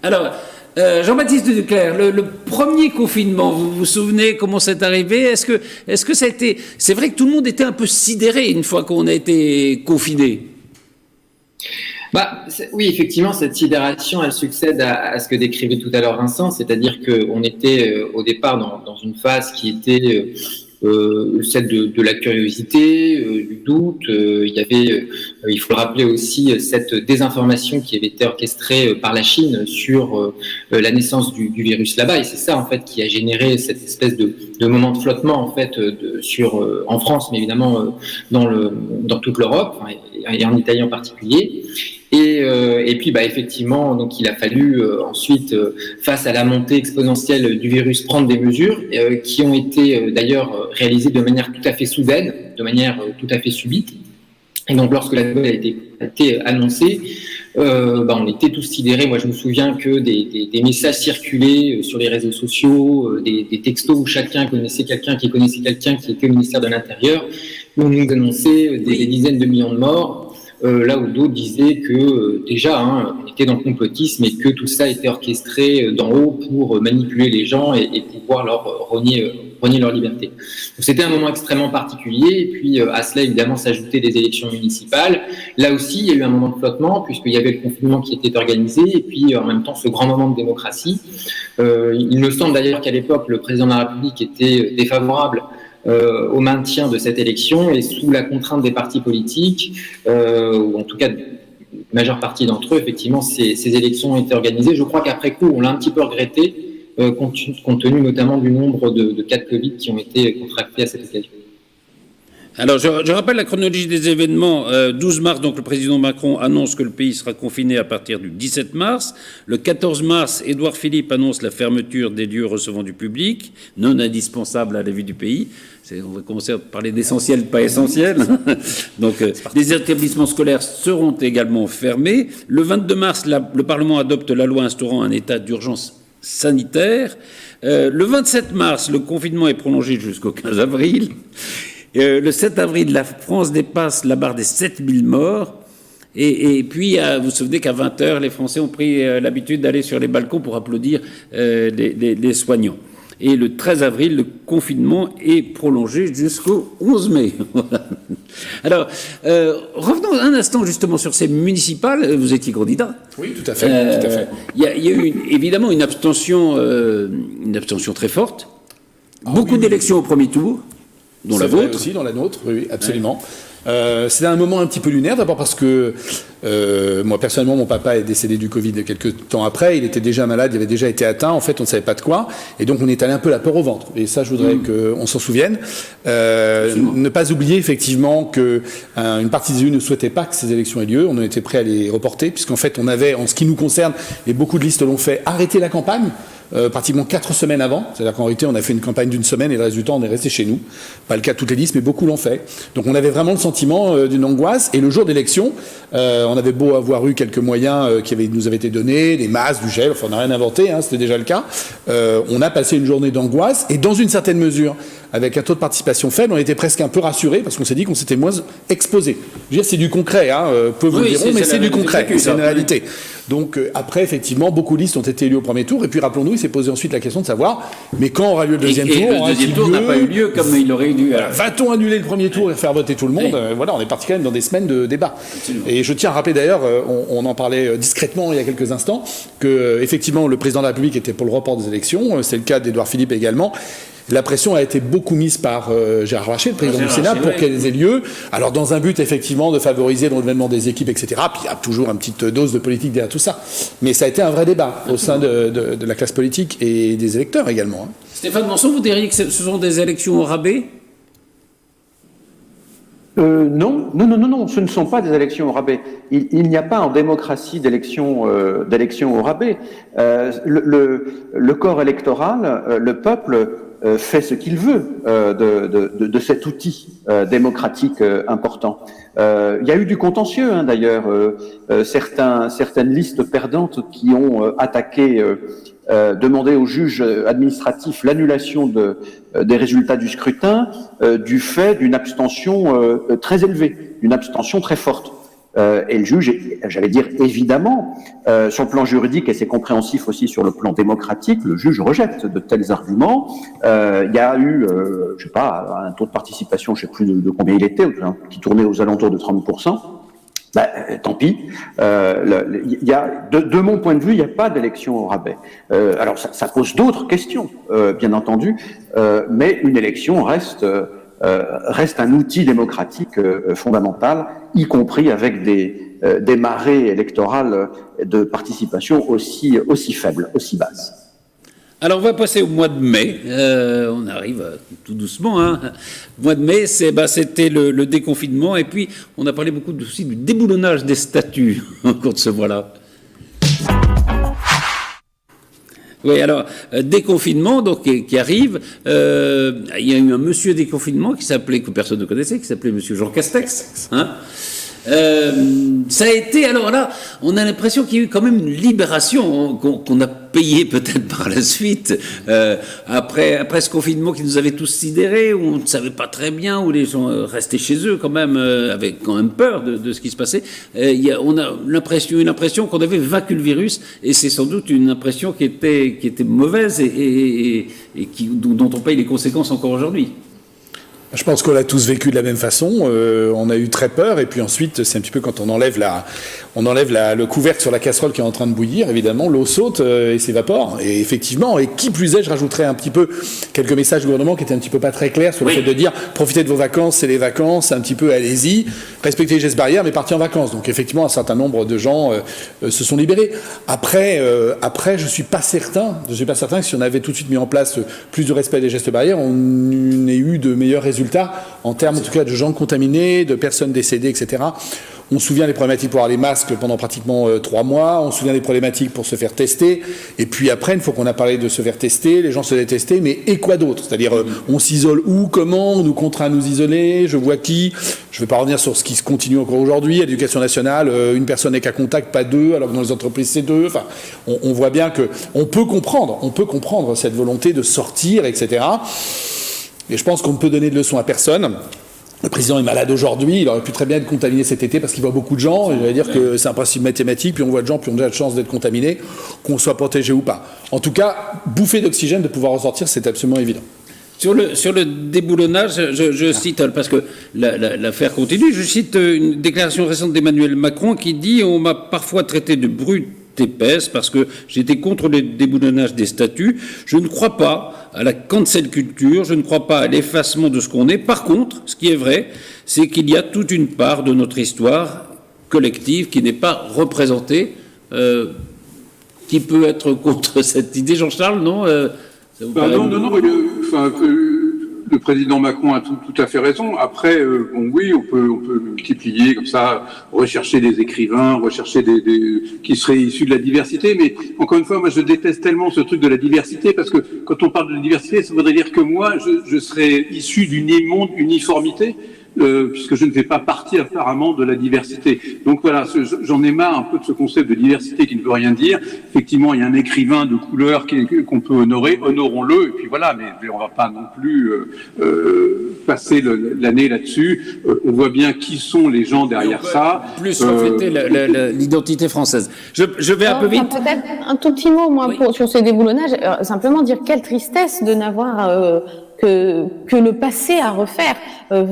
Alors, Jean-Baptiste Duclercq, le premier confinement, vous vous souvenez comment c'est arrivé ? Est-ce que ça a été... C'est vrai que tout le monde était un peu sidéré une fois qu'on a été confiné. Oui, effectivement, cette sidération, elle succède à ce que décrivait tout à l'heure Vincent, c'est-à-dire qu'on était au départ dans une phase qui était... celle de la curiosité, du doute. Il y avait, il faut le rappeler aussi, cette désinformation qui avait été orchestrée par la Chine sur la naissance du virus là-bas. Et c'est ça, en fait, qui a généré cette espèce de moment de flottement, en fait, en France, mais évidemment dans toute l'Europe, et et en Italie en particulier. Et puis, effectivement, donc il a fallu ensuite, face à la montée exponentielle du virus, prendre des mesures qui ont été d'ailleurs réalisées de manière tout à fait soudaine, de manière tout à fait subite. Et donc, lorsque la nouvelle a été annoncée, on était tous sidérés. Moi, je me souviens que des messages circulaient sur les réseaux sociaux, des textos où chacun connaissait quelqu'un qui connaissait quelqu'un qui était au ministère de l'Intérieur, où on nous annonçait des dizaines de millions de morts. Là où d'autres disaient que déjà on était dans le complotisme et que tout ça était orchestré d'en haut pour manipuler les gens et pouvoir leur renier leur liberté. Donc c'était un moment extrêmement particulier, et puis à cela évidemment s'ajoutaient les élections municipales. Là aussi il y a eu un moment de flottement puisqu'il y avait le confinement qui était organisé et puis en même temps ce grand moment de démocratie. Il me semble d'ailleurs qu'à l'époque le président de la République était défavorable au maintien de cette élection, et sous la contrainte des partis politiques, ou en tout cas de la majeure partie d'entre eux, effectivement, ces élections ont été organisées. Je crois qu'après coup, on l'a un petit peu regretté, compte tenu notamment du nombre de cas de Covid qui ont été contractés à cette occasion. Alors, je rappelle la chronologie des événements. 12 mars, donc, le président Macron annonce que le pays sera confiné à partir du 17 mars. Le 14 mars, Édouard Philippe annonce la fermeture des lieux recevant du public, non indispensables à la vie du pays. On va commencer à parler d'essentiel, pas essentiel. Donc, les établissements scolaires seront également fermés. Le 22 mars, le Parlement adopte la loi instaurant un état d'urgence sanitaire. Le 27 mars, le confinement est prolongé jusqu'au 15 avril. Le 7 avril, la France dépasse la barre des 7000 morts. Et puis, vous vous souvenez qu'à 20h, les Français ont pris l'habitude d'aller sur les balcons pour applaudir les soignants. Et le 13 avril, le confinement est prolongé jusqu'au 11 mai. Alors, revenons un instant justement sur ces municipales. Vous étiez candidat. Oui, tout à fait. Tout à fait. Il y a eu évidemment une abstention très forte. Beaucoup d'élections au premier tour. Dont la vôtre aussi, dans la nôtre, oui, absolument. Ouais. C'était un moment un petit peu lunaire, d'abord parce que moi, personnellement, mon papa est décédé du Covid quelques temps après. Il était déjà malade, il avait déjà été atteint. En fait, on ne savait pas de quoi. Et donc, on est allé un peu la peur au ventre. Et ça, je voudrais qu'on s'en souvienne. Ne pas oublier, effectivement, qu'une partie des élus ne souhaitait pas que ces élections aient lieu. On était prêt à les reporter, puisqu'en fait, on avait, en ce qui nous concerne, et beaucoup de listes l'ont fait, arrêter la campagne. Pratiquement 4 semaines avant. C'est-à-dire qu'en réalité, on a fait une campagne d'une semaine et le reste du temps, on est resté chez nous. Pas le cas de toutes les listes, mais beaucoup l'ont fait. Donc on avait vraiment le sentiment d'une angoisse. Et le jour d'élection, on avait beau avoir eu quelques moyens qui nous avaient été donnés, des masques, du gel, enfin on n'a rien inventé, c'était déjà le cas. On a passé une journée d'angoisse et dans une certaine mesure, avec un taux de participation faible, on était presque un peu rassurés parce qu'on s'est dit qu'on s'était moins exposé. Je veux dire, c'est du concret, peu vous le diront, mais c'est du concret, c'est une réalité. Donc après, effectivement, beaucoup de listes ont été élues au premier tour, et puis rappelons-nous, il s'est posé ensuite la question de savoir, mais quand aura lieu le deuxième tour? Le deuxième tour n'a pas eu lieu comme il aurait eu dû. Va-t-on annuler le premier tour et faire voter tout le monde? Voilà, on est parti quand même dans des semaines de débat. Absolument. Et je tiens à rappeler d'ailleurs, on en parlait discrètement il y a quelques instants, que effectivement le président de la République était pour le report des élections, c'est le cas d'Édouard Philippe également. La pression a été beaucoup mise par Gérard Larcher, le président du Sénat, pour qu'elles aient lieu. Alors, dans un but, effectivement, de favoriser le renouvellement des équipes, etc. Puis, il y a toujours une petite dose de politique derrière tout ça. Mais ça a été un vrai débat au sein de la classe politique et des électeurs également. Stéphane Manson, vous diriez que ce sont des élections au rabais ? Non, ce ne sont pas des élections au rabais. Il n'y a pas en démocratie d'élections au rabais. Le corps électoral, le peuple, fait ce qu'il veut de cet outil démocratique important. Il y a eu du contentieux, d'ailleurs, certaines listes perdantes qui ont attaqué, demandé au juge administratif l'annulation des résultats du scrutin du fait d'une abstention très élevée, d'une abstention très forte. Et le juge, j'allais dire évidemment, sur le plan juridique, et c'est compréhensif aussi sur le plan démocratique, le juge rejette de tels arguments. Il y a eu, je sais pas, un taux de participation, je sais plus de combien il était, qui tournait aux alentours de 30%. Tant pis. Il y a, de mon point de vue, il n'y a pas d'élection au rabais. Alors ça pose d'autres questions, bien entendu, mais une élection reste un outil démocratique fondamental, y compris avec des marées électorales de participation aussi faibles, aussi basses. Alors, on va passer au mois de mai. On arrive tout doucement. Hein. Le mois de mai, c'était le déconfinement. Et puis, on a parlé beaucoup aussi du déboulonnage des statuts au cours de ce mois-là. Oui, alors, déconfinement, donc, qui arrive. Il y a eu un monsieur déconfinement que personne ne connaissait, qui s'appelait monsieur Jean Castex. Hein. Ça a été, alors là, on a l'impression qu'il y a eu quand même une libération qu'on a payée peut-être par la suite, après ce confinement qui nous avait tous sidérés, où on ne savait pas très bien, où les gens restaient chez eux quand même, avec quand même peur de ce qui se passait. On a une impression qu'on avait vaincu le virus, et c'est sans doute une impression qui était mauvaise et dont on paye les conséquences encore aujourd'hui. Je pense qu'on l'a tous vécu de la même façon. On a eu très peur, et puis ensuite, c'est un petit peu quand on enlève le couvercle sur la casserole qui est en train de bouillir. Évidemment, l'eau saute et s'évapore. Et effectivement, et qui plus est, je rajouterais un petit peu quelques messages du gouvernement qui étaient un petit peu pas très clairs sur le fait de dire profitez de vos vacances, c'est les vacances, un petit peu allez-y, respectez les gestes barrières, mais partez en vacances. Donc effectivement, un certain nombre de gens se sont libérés. Après, je suis pas certain que si on avait tout de suite mis en place plus de respect des gestes barrières, on ait eu de meilleurs résultats en termes en tout cas de gens contaminés, de personnes décédées, etc. On se souvient des problématiques pour avoir les masques pendant pratiquement 3 mois, on se souvient des problématiques pour se faire tester, et puis après, une fois qu'on a parlé de se faire tester, les gens se faisaient tester, mais et quoi d'autre? C'est-à-dire, on s'isole où, comment, on nous contraint à nous isoler, je vois qui, je ne vais pas revenir sur ce qui se continue encore aujourd'hui, à l'éducation nationale, une personne n'est qu'à contact, pas 2, alors que dans les entreprises c'est 2, enfin, on voit bien que on peut comprendre cette volonté de sortir, etc. Et je pense qu'on ne peut donner de leçons à personne. Le président est malade aujourd'hui, il aurait pu très bien être contaminé cet été parce qu'il voit beaucoup de gens. Je vais dire que c'est un principe mathématique, plus on voit de gens, plus on a de chance d'être contaminés, qu'on soit protégé ou pas. En tout cas, bouffer d'oxygène, de pouvoir ressortir, c'est absolument évident. Sur le déboulonnage, je cite, parce que l'affaire continue, je cite une déclaration récente d'Emmanuel Macron qui dit « On m'a parfois traité de brute épaisse parce que j'étais contre le déboulonnage des statuts. Je ne crois pas à la cancel culture, je ne crois pas à l'effacement de ce qu'on est. Par contre, ce qui est vrai, c'est qu'il y a toute une part de notre histoire collective qui n'est pas représentée. Qui peut être contre cette idée, Jean-Charles, non le président Macron a tout à fait raison. Après, oui, on peut multiplier comme ça, rechercher des écrivains, rechercher qui seraient issus de la diversité. Mais encore une fois, moi, je déteste tellement ce truc de la diversité parce que quand on parle de diversité, ça voudrait dire que moi, je serais issu d'une immonde uniformité. Puisque je ne fais pas partie apparemment de la diversité. Donc voilà, j'en ai marre un peu de ce concept de diversité qui ne veut rien dire. Effectivement, il y a un écrivain de couleur qu'on peut honorer, honorons-le, et puis voilà, mais on va pas non plus passer l'année là-dessus. On voit bien qui sont les gens derrière ça. Plus refléter l'identité française. Je vais un peu vite. Peut-être un tout petit mot, moi, sur ces déboulonnages, simplement dire quelle tristesse de n'avoir que le passé à refaire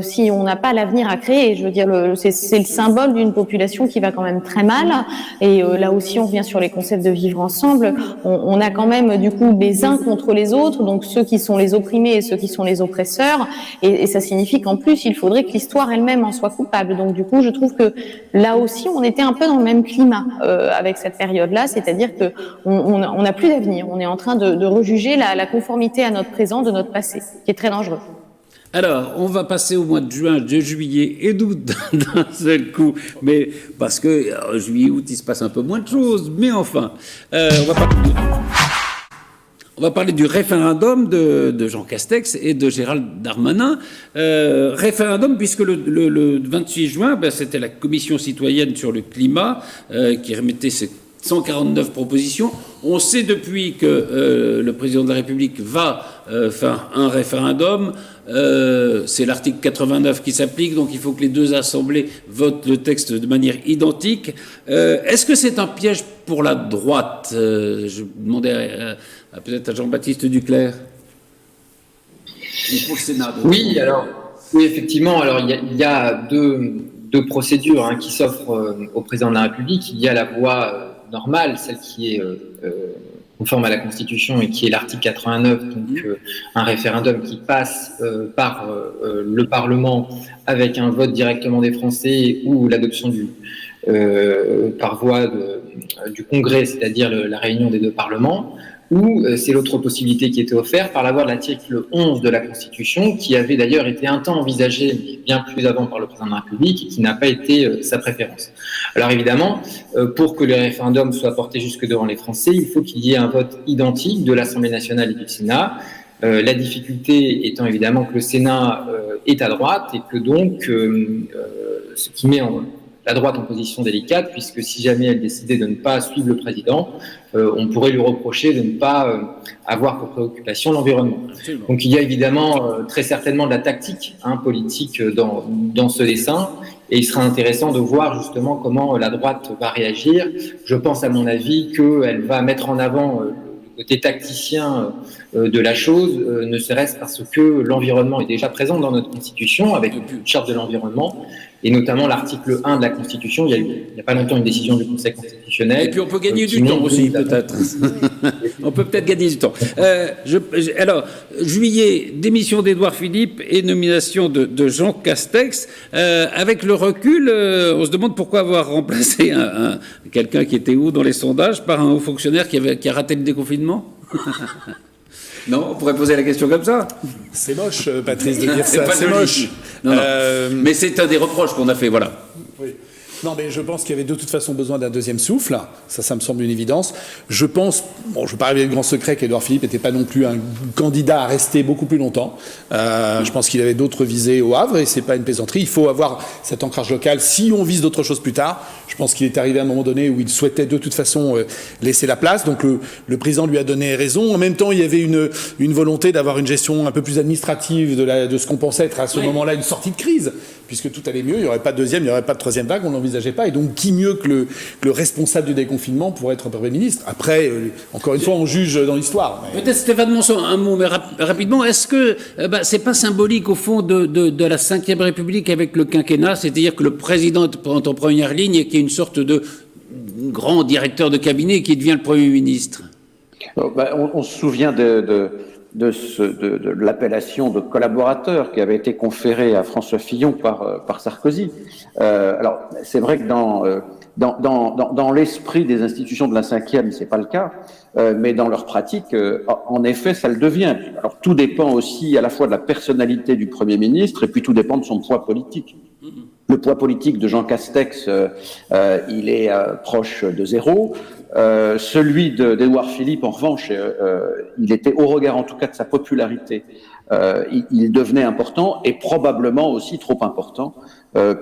si on n'a pas l'avenir à créer. Je veux dire, c'est le symbole d'une population qui va quand même très mal. Et là aussi, on revient sur les concepts de vivre ensemble. On a quand même du coup des uns contre les autres, donc ceux qui sont les opprimés et ceux qui sont les oppresseurs. Et ça signifie qu'en plus, il faudrait que l'histoire elle-même en soit coupable. Donc du coup, je trouve que là aussi, on était un peu dans le même climat avec cette période-là, c'est-à-dire que on n'a plus d'avenir. On est en train de rejuger la conformité à notre présent de notre passé, qui est très dangereux. Alors, on va passer au mois de juin, de juillet et d'août d'un seul coup, mais parce que juillet, août, il se passe un peu moins de choses, mais enfin, on va parler du référendum de Jean Castex et de Gérald Darmanin. Référendum, puisque le 28 juin, c'était la commission citoyenne sur le climat qui remettait ses 149 propositions. On sait depuis que le président de la République va faire un référendum. C'est l'article 89 qui s'applique, donc il faut que les deux assemblées votent le texte de manière identique. Est-ce que c'est un piège pour la droite? Je demandais peut-être à Jean-Baptiste Duclerc. Pour le Sénat. Oui, effectivement. Alors il y a deux procédures qui s'offrent au président de la République. Il y a la voie normale, celle qui est conforme à la Constitution et qui est l'article 89, donc un référendum qui passe par le Parlement avec un vote directement des Français ou l'adoption par voie du Congrès, c'est-à-dire la réunion des deux parlements. ou c'est l'autre possibilité qui était offerte par la voie de l'article 11 de la Constitution, qui avait d'ailleurs été un temps envisagé, mais bien plus avant par le président de la République, et qui n'a pas été sa préférence. Alors évidemment, pour que le référendum soit porté jusque devant les Français, il faut qu'il y ait un vote identique de l'Assemblée nationale et du Sénat. La difficulté étant évidemment que le Sénat est à droite et que donc, ce qui met la droite en position délicate, puisque si jamais elle décidait de ne pas suivre le président, on pourrait lui reprocher de ne pas avoir pour préoccupation l'environnement. Donc il y a évidemment très certainement de la tactique politique dans ce dessin, et il sera intéressant de voir justement comment la droite va réagir. Je pense à mon avis qu'elle va mettre en avant le côté tacticien de la chose, ne serait-ce parce que l'environnement est déjà présent dans notre Constitution, avec une charte de l'environnement, et notamment l'article 1 de la Constitution. Il n'y a pas longtemps une décision du Conseil constitutionnel. Et puis on peut gagner du temps aussi, peut-être. On peut peut-être gagner du temps. Alors, juillet, démission d'Édouard Philippe et nomination de Jean Castex. Avec le recul, on se demande pourquoi avoir remplacé quelqu'un qui était où dans les sondages par un haut fonctionnaire qui a raté le déconfinement. Non, on pourrait poser la question comme ça. C'est moche, Patrice, de dire ça. C'est moche. Non. Mais c'est un des reproches qu'on a fait, voilà. Oui. Non, mais je pense qu'il y avait de toute façon besoin d'un deuxième souffle. Ça me semble une évidence. Je pense, bon, je ne veux pas révéler le grand secret qu'Édouard Philippe n'était pas non plus un candidat à rester beaucoup plus longtemps. Je pense qu'il avait d'autres visées au Havre, et c'est pas une plaisanterie. Il faut avoir cet ancrage local. Si on vise d'autres choses plus tard, je pense qu'il est arrivé à un moment donné où il souhaitait de toute façon laisser la place. Donc le président lui a donné raison. En même temps, il y avait une volonté d'avoir une gestion un peu plus administrative de ce qu'on pensait être à ce moment-là une sortie de crise, puisque tout allait mieux. Il n'y aurait pas de deuxième, il n'y aurait pas de troisième vague. On l'envisageait pas. Et donc, qui mieux que le responsable du déconfinement pour être Premier ministre? Après, encore une fois, on juge dans l'histoire. Mais... Peut-être Stéphane Monson, un mot, mais rapidement. Est-ce que c'est pas symbolique, au fond, de la Ve République avec le quinquennat, c'est-à-dire que le président est en première ligne et qu'il y a une sorte de grand directeur de cabinet qui devient le Premier ministre? On se souvient de l'appellation de collaborateur qui avait été conférée à François Fillon par Sarkozy. Alors, c'est vrai que dans l'esprit des institutions de la Ve, c'est pas le cas, mais dans leur pratique, en effet, ça le devient. Alors, tout dépend aussi à la fois de la personnalité du Premier ministre et puis tout dépend de son poids politique. Le poids politique de Jean Castex, il est proche de zéro. Celui d'Édouard Philippe, en revanche, il était au regard en tout cas de sa popularité. Il devenait important et probablement aussi trop important,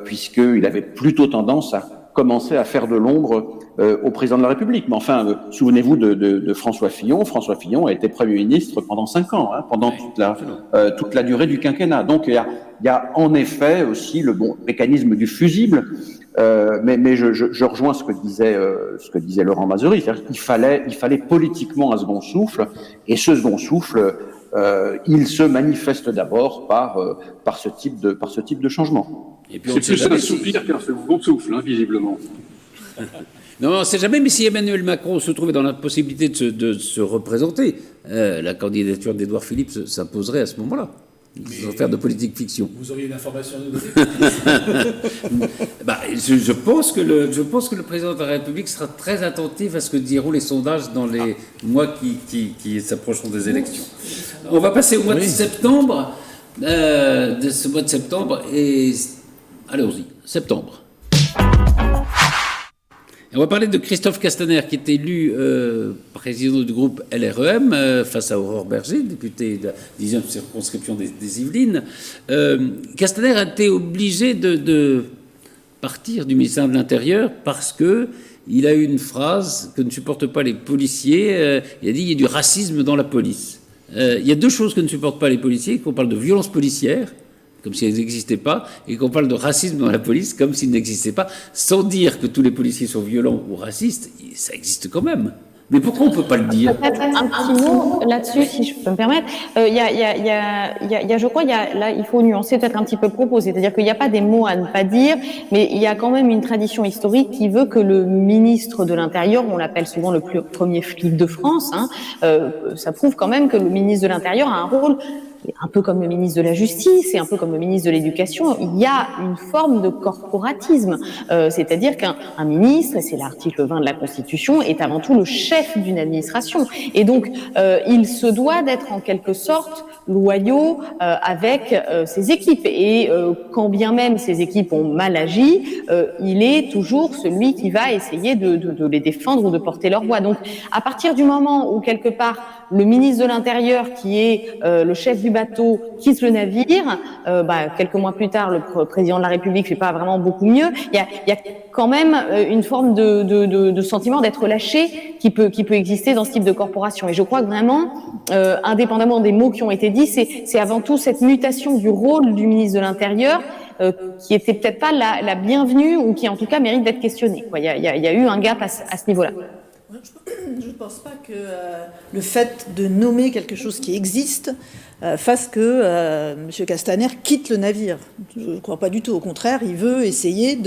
puisqu'il avait plutôt tendance à commencer à faire de l'ombre au président de la République. Mais enfin, souvenez-vous de François Fillon. François Fillon a été Premier ministre pendant 5 ans, pendant toute la durée du quinquennat. Donc il y a en effet aussi le mécanisme du fusible. Mais je rejoins ce que disait Laurent Mazery, c'est-à-dire qu'il fallait politiquement un second souffle, et ce second souffle, il se manifeste d'abord par ce type de changement. C'est plus un soupir qu'un second souffle, visiblement. Non, on ne sait jamais, mais si Emmanuel Macron se trouvait dans la possibilité de se représenter, la candidature d'Édouard Philippe s'imposerait à ce moment-là. Sans faire de politique fiction. Vous auriez une information à nous donner? Je pense que le président de la République sera très attentif à ce que diront les sondages dans les mois qui s'approcheront des élections. On va passer au mois de septembre, de ce mois de septembre, et allons-y, septembre. Et on va parler de Christophe Castaner, qui est élu président du groupe LREM face à Aurore Berger, député de la 10e circonscription des Yvelines. Castaner a été obligé de partir du ministère de l'Intérieur parce qu'il a eu une phrase que ne supportent pas les policiers. Il a dit qu'il y a du racisme dans la police. Il y a deux choses que ne supportent pas les policiers, qu'on parle de violence policière, comme si elles n'existaient pas, et qu'on parle de racisme dans la police comme s'il n'existait pas, sans dire que tous les policiers sont violents ou racistes. Ça existe quand même. Mais pourquoi on ne peut pas le dire? Un petit mot là-dessus, si je peux me permettre. Je crois, là, il faut nuancer peut-être un petit peu le propos. C'est-à-dire qu'il n'y a pas des mots à ne pas dire, mais il y a quand même une tradition historique qui veut que le ministre de l'Intérieur, on l'appelle souvent le premier flic de France, ça prouve quand même que le ministre de l'Intérieur a un rôle un peu comme le ministre de la Justice et un peu comme le ministre de l'Éducation, il y a une forme de corporatisme. C'est-à-dire qu'un ministre, et c'est l'article 20 de la Constitution, est avant tout le chef d'une administration. Et donc, il se doit d'être en quelque sorte loyaux avec ses équipes. Et quand bien même ces équipes ont mal agi, il est toujours celui qui va essayer de les défendre ou de porter leur voix. Donc, à partir du moment où, quelque part, le ministre de l'Intérieur, qui est le chef du bateau, quitte le navire, quelques mois plus tard, le président de la République fait pas vraiment beaucoup mieux. Il y a quand même une forme de sentiment d'être lâché qui peut exister dans ce type de corporation. Et je crois que vraiment, indépendamment des mots qui ont été dit, c'est avant tout cette mutation du rôle du ministre de l'Intérieur qui était peut-être pas la bienvenue ou qui en tout cas mérite d'être questionnée. Il y a eu un gap à ce niveau-là. Je ne pense pas que le fait de nommer quelque chose qui existe fasse que M. Castaner quitte le navire. Je ne crois pas du tout. Au contraire, il veut essayer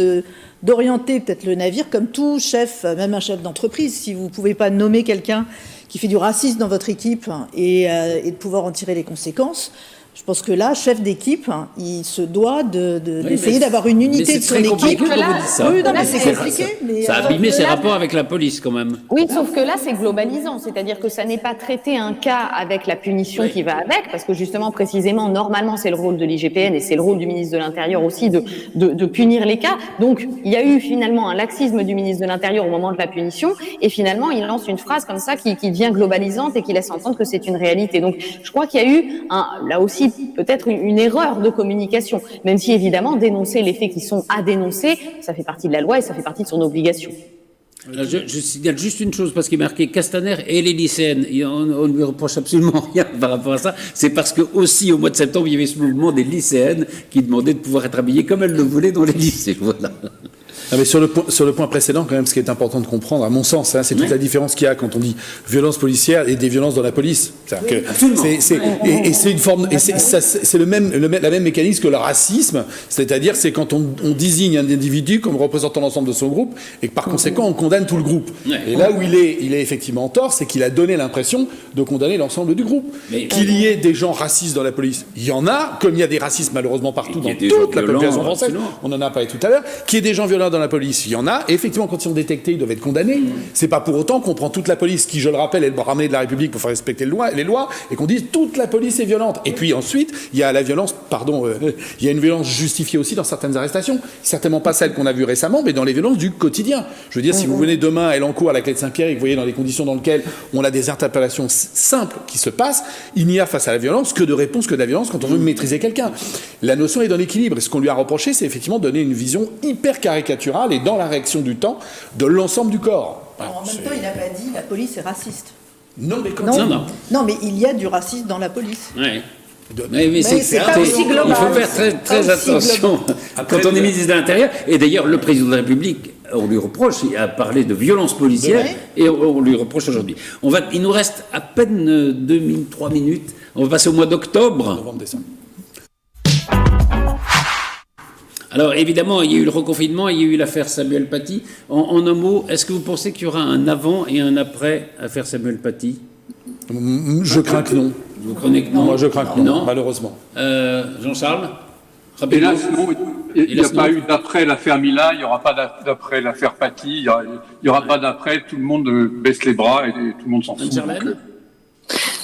d'orienter peut-être le navire comme tout chef, même un chef d'entreprise. Si vous ne pouvez pas nommer quelqu'un qui fait du racisme dans votre équipe et de pouvoir en tirer les conséquences, je pense que là, chef d'équipe, il se doit d'essayer d'avoir une unité de son équipe. Oui, non, mais c'est compliqué. Ça a abîmé ses rapports avec la police, quand même. Oui, sauf que là, c'est globalisant. C'est-à-dire que ça n'est pas traité un cas avec la punition qui va avec, parce que justement, précisément, normalement, c'est le rôle de l'IGPN et c'est le rôle du ministre de l'Intérieur aussi de punir les cas. Donc, il y a eu finalement un laxisme du ministre de l'Intérieur au moment de la punition, et finalement, il lance une phrase comme ça qui devient globalisante et qui laisse entendre que c'est une réalité. Donc, je crois qu'il y a eu, là aussi, peut-être une erreur de communication, même si évidemment dénoncer les faits qui sont à dénoncer, ça fait partie de la loi et ça fait partie de son obligation. Je signale juste une chose, parce qu'il est marqué Castaner et les lycéennes. On ne lui reproche absolument rien par rapport à ça. C'est parce que aussi au mois de septembre, il y avait ce mouvement des lycéennes qui demandaient de pouvoir être habillées comme elles le voulaient dans les lycées. Voilà. Ah, mais sur le point précédent, quand même, ce qui est important de comprendre, à mon sens, c'est toute la différence qu'il y a quand on dit violence policière et des violences dans la police. C'est une forme, et c'est la même mécanisme que le racisme, c'est-à-dire c'est quand on désigne un individu comme représentant l'ensemble de son groupe et que par conséquent on condamne tout le groupe. Et là où il est effectivement en tort, c'est qu'il a donné l'impression de condamner l'ensemble du groupe. Qu'il y ait des gens racistes dans la police, il y en a, comme il y a des racistes malheureusement partout dans toute la population française. On en a parlé tout à l'heure. Qu'il y ait des gens violents dans la police, il y en a, et effectivement, quand ils sont détectés, ils doivent être condamnés. C'est pas pour autant qu'on prend toute la police, qui, je le rappelle, est le bras armé de la République pour faire respecter les lois, et qu'on dise toute la police est violente. Et puis ensuite, il y a la violence, il y a une violence justifiée aussi dans certaines arrestations. Certainement pas celle qu'on a vue récemment, mais dans les violences du quotidien. Je veux dire, si vous venez demain à Elancourt, à la Clé de Saint-Pierre, et que vous voyez dans les conditions dans lesquelles on a des interpellations simples qui se passent, il n'y a face à la violence que de réponse que de la violence quand on veut maîtriser quelqu'un. La notion est dans l'équilibre. Et ce qu'on lui a reproché, c'est effectivement donner une vision hyper caricaturale et dans la réaction du temps de l'ensemble du corps. Alors, en même temps, il n'a pas dit la police est raciste. Non, mais non, mais il y a du racisme dans la police. Ouais. Mais c'est pas aussi global. Il faut faire très attention quand on est ministre de l'Intérieur. Et d'ailleurs, le président de la République, on lui reproche, il a parlé de violence policière, et on lui reproche aujourd'hui. Il nous reste à peine 3 minutes. On va passer au mois d'octobre. Novembre-décembre. Alors évidemment, il y a eu le reconfinement, il y a eu l'affaire Samuel Paty. En un mot, est-ce que vous pensez qu'il y aura un avant et un après affaire Samuel Paty ? Je crains que non. Vous craignez que non ? Moi, je crains que non, malheureusement. Jean-Charles ? Hélas, non. Il n'y a pas eu d'après l'affaire Mila, il n'y aura pas d'après l'affaire Paty, il n'y aura pas d'après, tout le monde baisse les bras et tout le monde s'en fout.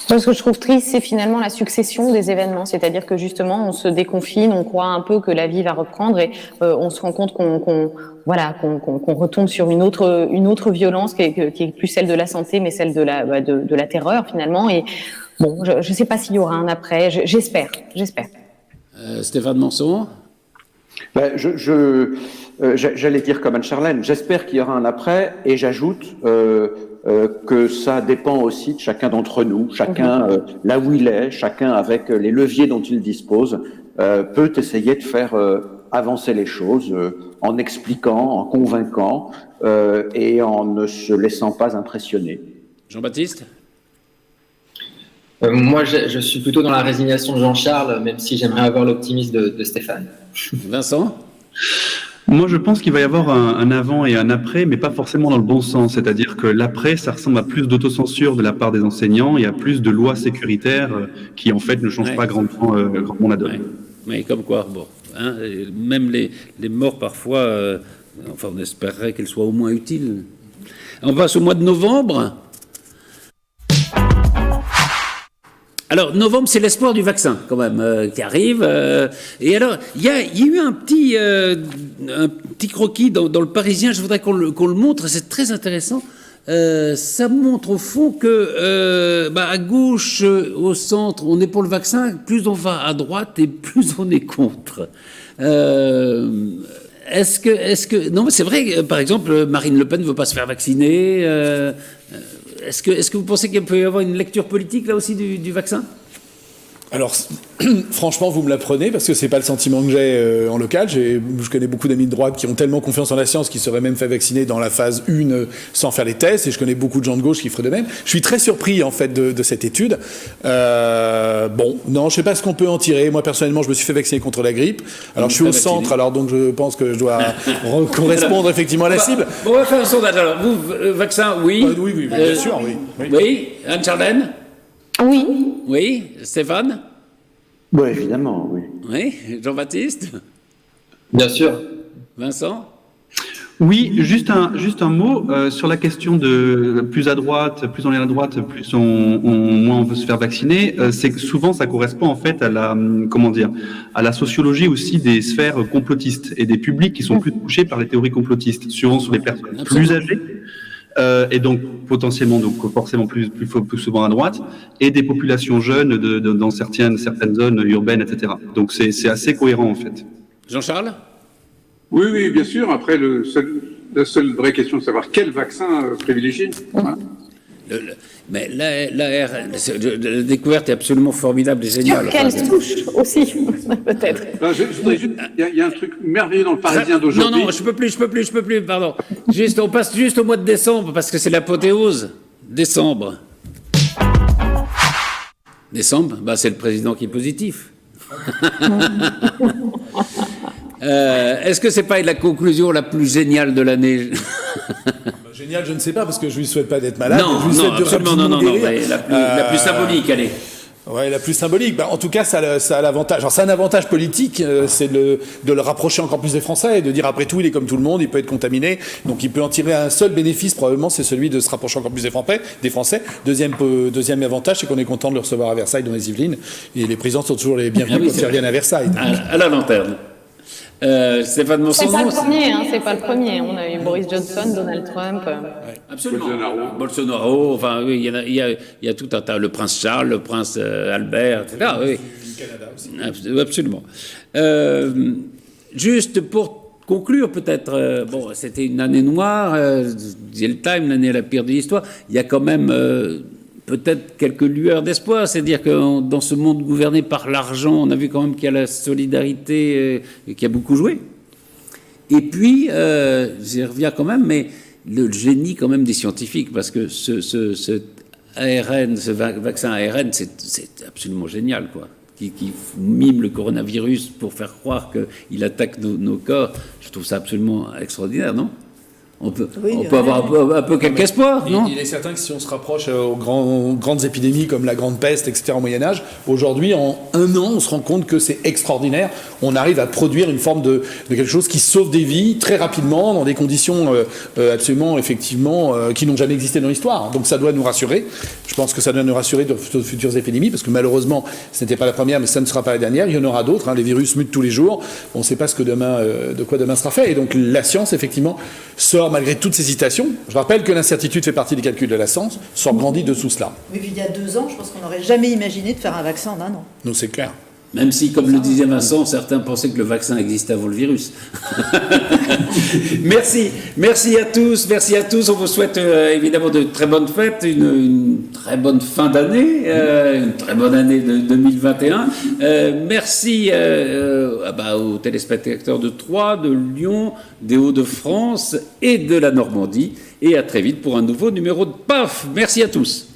Ce que je trouve triste, c'est finalement la succession des événements. C'est-à-dire que justement, on se déconfine, on croit un peu que la vie va reprendre et on se rend compte qu'on retombe sur une autre violence qui est plus celle de la santé, mais celle de la terreur finalement. Et bon, je ne sais pas s'il y aura un après. J'espère. Stéphane Manson. J'allais dire comme Anne-Charlène, j'espère qu'il y aura un après, et j'ajoute que ça dépend aussi de chacun d'entre nous, chacun là où il est, chacun avec les leviers dont il dispose, peut essayer de faire avancer les choses en expliquant, en convainquant et en ne se laissant pas impressionner. Jean-Baptiste ? Moi, je suis plutôt dans la résignation de Jean-Charles, même si j'aimerais avoir l'optimisme de Stéphane. Vincent ? Moi, je pense qu'il va y avoir un avant et un après, mais pas forcément dans le bon sens. C'est-à-dire que l'après, ça ressemble à plus d'autocensure de la part des enseignants et à plus de lois sécuritaires qui, en fait, ne changent pas grandement la donne. Mais comme quoi, bon, hein, même les morts, parfois, enfin, on espérerait qu'elles soient au moins utiles. On passe au mois de novembre. Alors, novembre, c'est l'espoir du vaccin, quand même, qui arrive. Et alors, il y a eu un petit croquis dans le Parisien, je voudrais qu'on le montre, c'est très intéressant. Ça montre au fond que à gauche, au centre, on est pour le vaccin, plus on va à droite et plus on est contre. Est-ce que non, mais c'est vrai, par exemple, Marine Le Pen ne veut pas se faire vacciner. Est-ce que vous pensez qu'il peut y avoir une lecture politique là aussi du vaccin ? Alors, franchement, vous me l'apprenez parce que c'est pas le sentiment que j'ai en local. Je connais beaucoup d'amis de droite qui ont tellement confiance en la science qu'ils seraient même fait vacciner dans la phase 1 sans faire les tests, et je connais beaucoup de gens de gauche qui feraient de même. Je suis très surpris en fait de cette étude. Bon, non, je sais pas ce qu'on peut en tirer. Moi personnellement, je me suis fait vacciner contre la grippe. Alors je suis au centre, alors donc je pense que je dois correspondre effectivement à la cible. Bon, on va faire un sondage. Alors, vous, vaccin, oui. Oui, bien sûr, oui. Oui, Anne-Charlène ? Oui. Oui, Stéphane ? Oui, évidemment, oui. Oui, Jean-Baptiste ? Bien sûr. Vincent ? Oui, juste un mot sur la question de plus à droite, plus on est à droite, plus moins on veut se faire vacciner. C'est que souvent ça correspond en fait à la sociologie aussi des sphères complotistes et des publics qui sont plus touchés par les théories complotistes, souvent sur les personnes plus âgées. Et donc potentiellement, donc forcément plus souvent à droite, et des populations jeunes dans certaines zones urbaines, etc. Donc c'est assez cohérent en fait. Jean-Charles ? Oui, bien sûr. Après, la seule vraie question de savoir quel vaccin privilégier. Hein. Mais l'ARN, la découverte est absolument formidable et géniale. Quelle souche aussi, peut-être. Je voudrais juste, il y a un truc merveilleux dans le Parisien d'aujourd'hui. Non, je peux plus, pardon. On passe juste au mois de décembre, parce que c'est l'apothéose. Décembre, c'est le président qui est positif. Est-ce que c'est pas la conclusion la plus géniale de l'année? Génial, je ne sais pas, parce que je lui souhaite pas d'être malade. Non, absolument, non, la plus symbolique, allez. Ouais, la plus symbolique. En tout cas, ça a l'avantage. Alors, c'est un avantage politique, c'est de le rapprocher encore plus des Français et de dire après tout, il est comme tout le monde, il peut être contaminé, donc il peut en tirer un seul bénéfice probablement, c'est celui de se rapprocher encore plus des Français. Deuxième avantage, c'est qu'on est content de le recevoir à Versailles dans les Yvelines, et les présidents sont toujours les bienvenus quand ils reviennent à Versailles. À la lanterne. Stéphane Monson. C'est pas le premier. On a eu Boris Johnson, Donald Trump. Absolument. Bolsonaro. Enfin, oui, il y a tout un tas. Le prince Charles, le prince Albert, etc. Oui. Du Canada aussi. Absolument. Juste pour conclure, peut-être. C'était une année noire. The Time, l'année la pire de l'histoire. Il y a quand même. Peut-être quelques lueurs d'espoir, c'est-à-dire que dans ce monde gouverné par l'argent, on a vu quand même qu'il y a la solidarité qui a beaucoup joué. Et puis, j'y reviens quand même, mais le génie quand même des scientifiques, parce que ce vaccin ARN, c'est absolument génial, quoi. Qui mime le coronavirus pour faire croire qu'il attaque nos corps. Je trouve ça absolument extraordinaire, non ? On peut avoir un peu quelque espoir, non ? Il est certain que si on se rapproche aux grandes épidémies comme la Grande Peste, etc., au Moyen-Âge, aujourd'hui, en un an, on se rend compte que c'est extraordinaire. On arrive à produire une forme de quelque chose qui sauve des vies très rapidement, dans des conditions absolument, effectivement, qui n'ont jamais existé dans l'histoire. Donc ça doit nous rassurer. Je pense que ça doit nous rassurer de futures épidémies, parce que malheureusement, ce n'était pas la première, mais ça ne sera pas la dernière. Il y en aura d'autres. Les virus mutent tous les jours. On ne sait pas de quoi demain sera fait. Et donc la science, effectivement, sort malgré toutes ces hésitations. Je rappelle que l'incertitude fait partie des calculs de la science, sort grandi dessous cela. Oui, puis il y a 2 ans, je pense qu'on n'aurait jamais imaginé de faire un vaccin en 1 an. Non, c'est clair. Même si, comme le disait Vincent, certains pensaient que le vaccin existait avant le virus. Merci à tous. On vous souhaite évidemment de très bonnes fêtes, une très bonne fin d'année, une très bonne année de 2021. Merci aux téléspectateurs de Troyes, de Lyon, des Hauts-de-France et de la Normandie. Et à très vite pour un nouveau numéro de PAF. Merci à tous.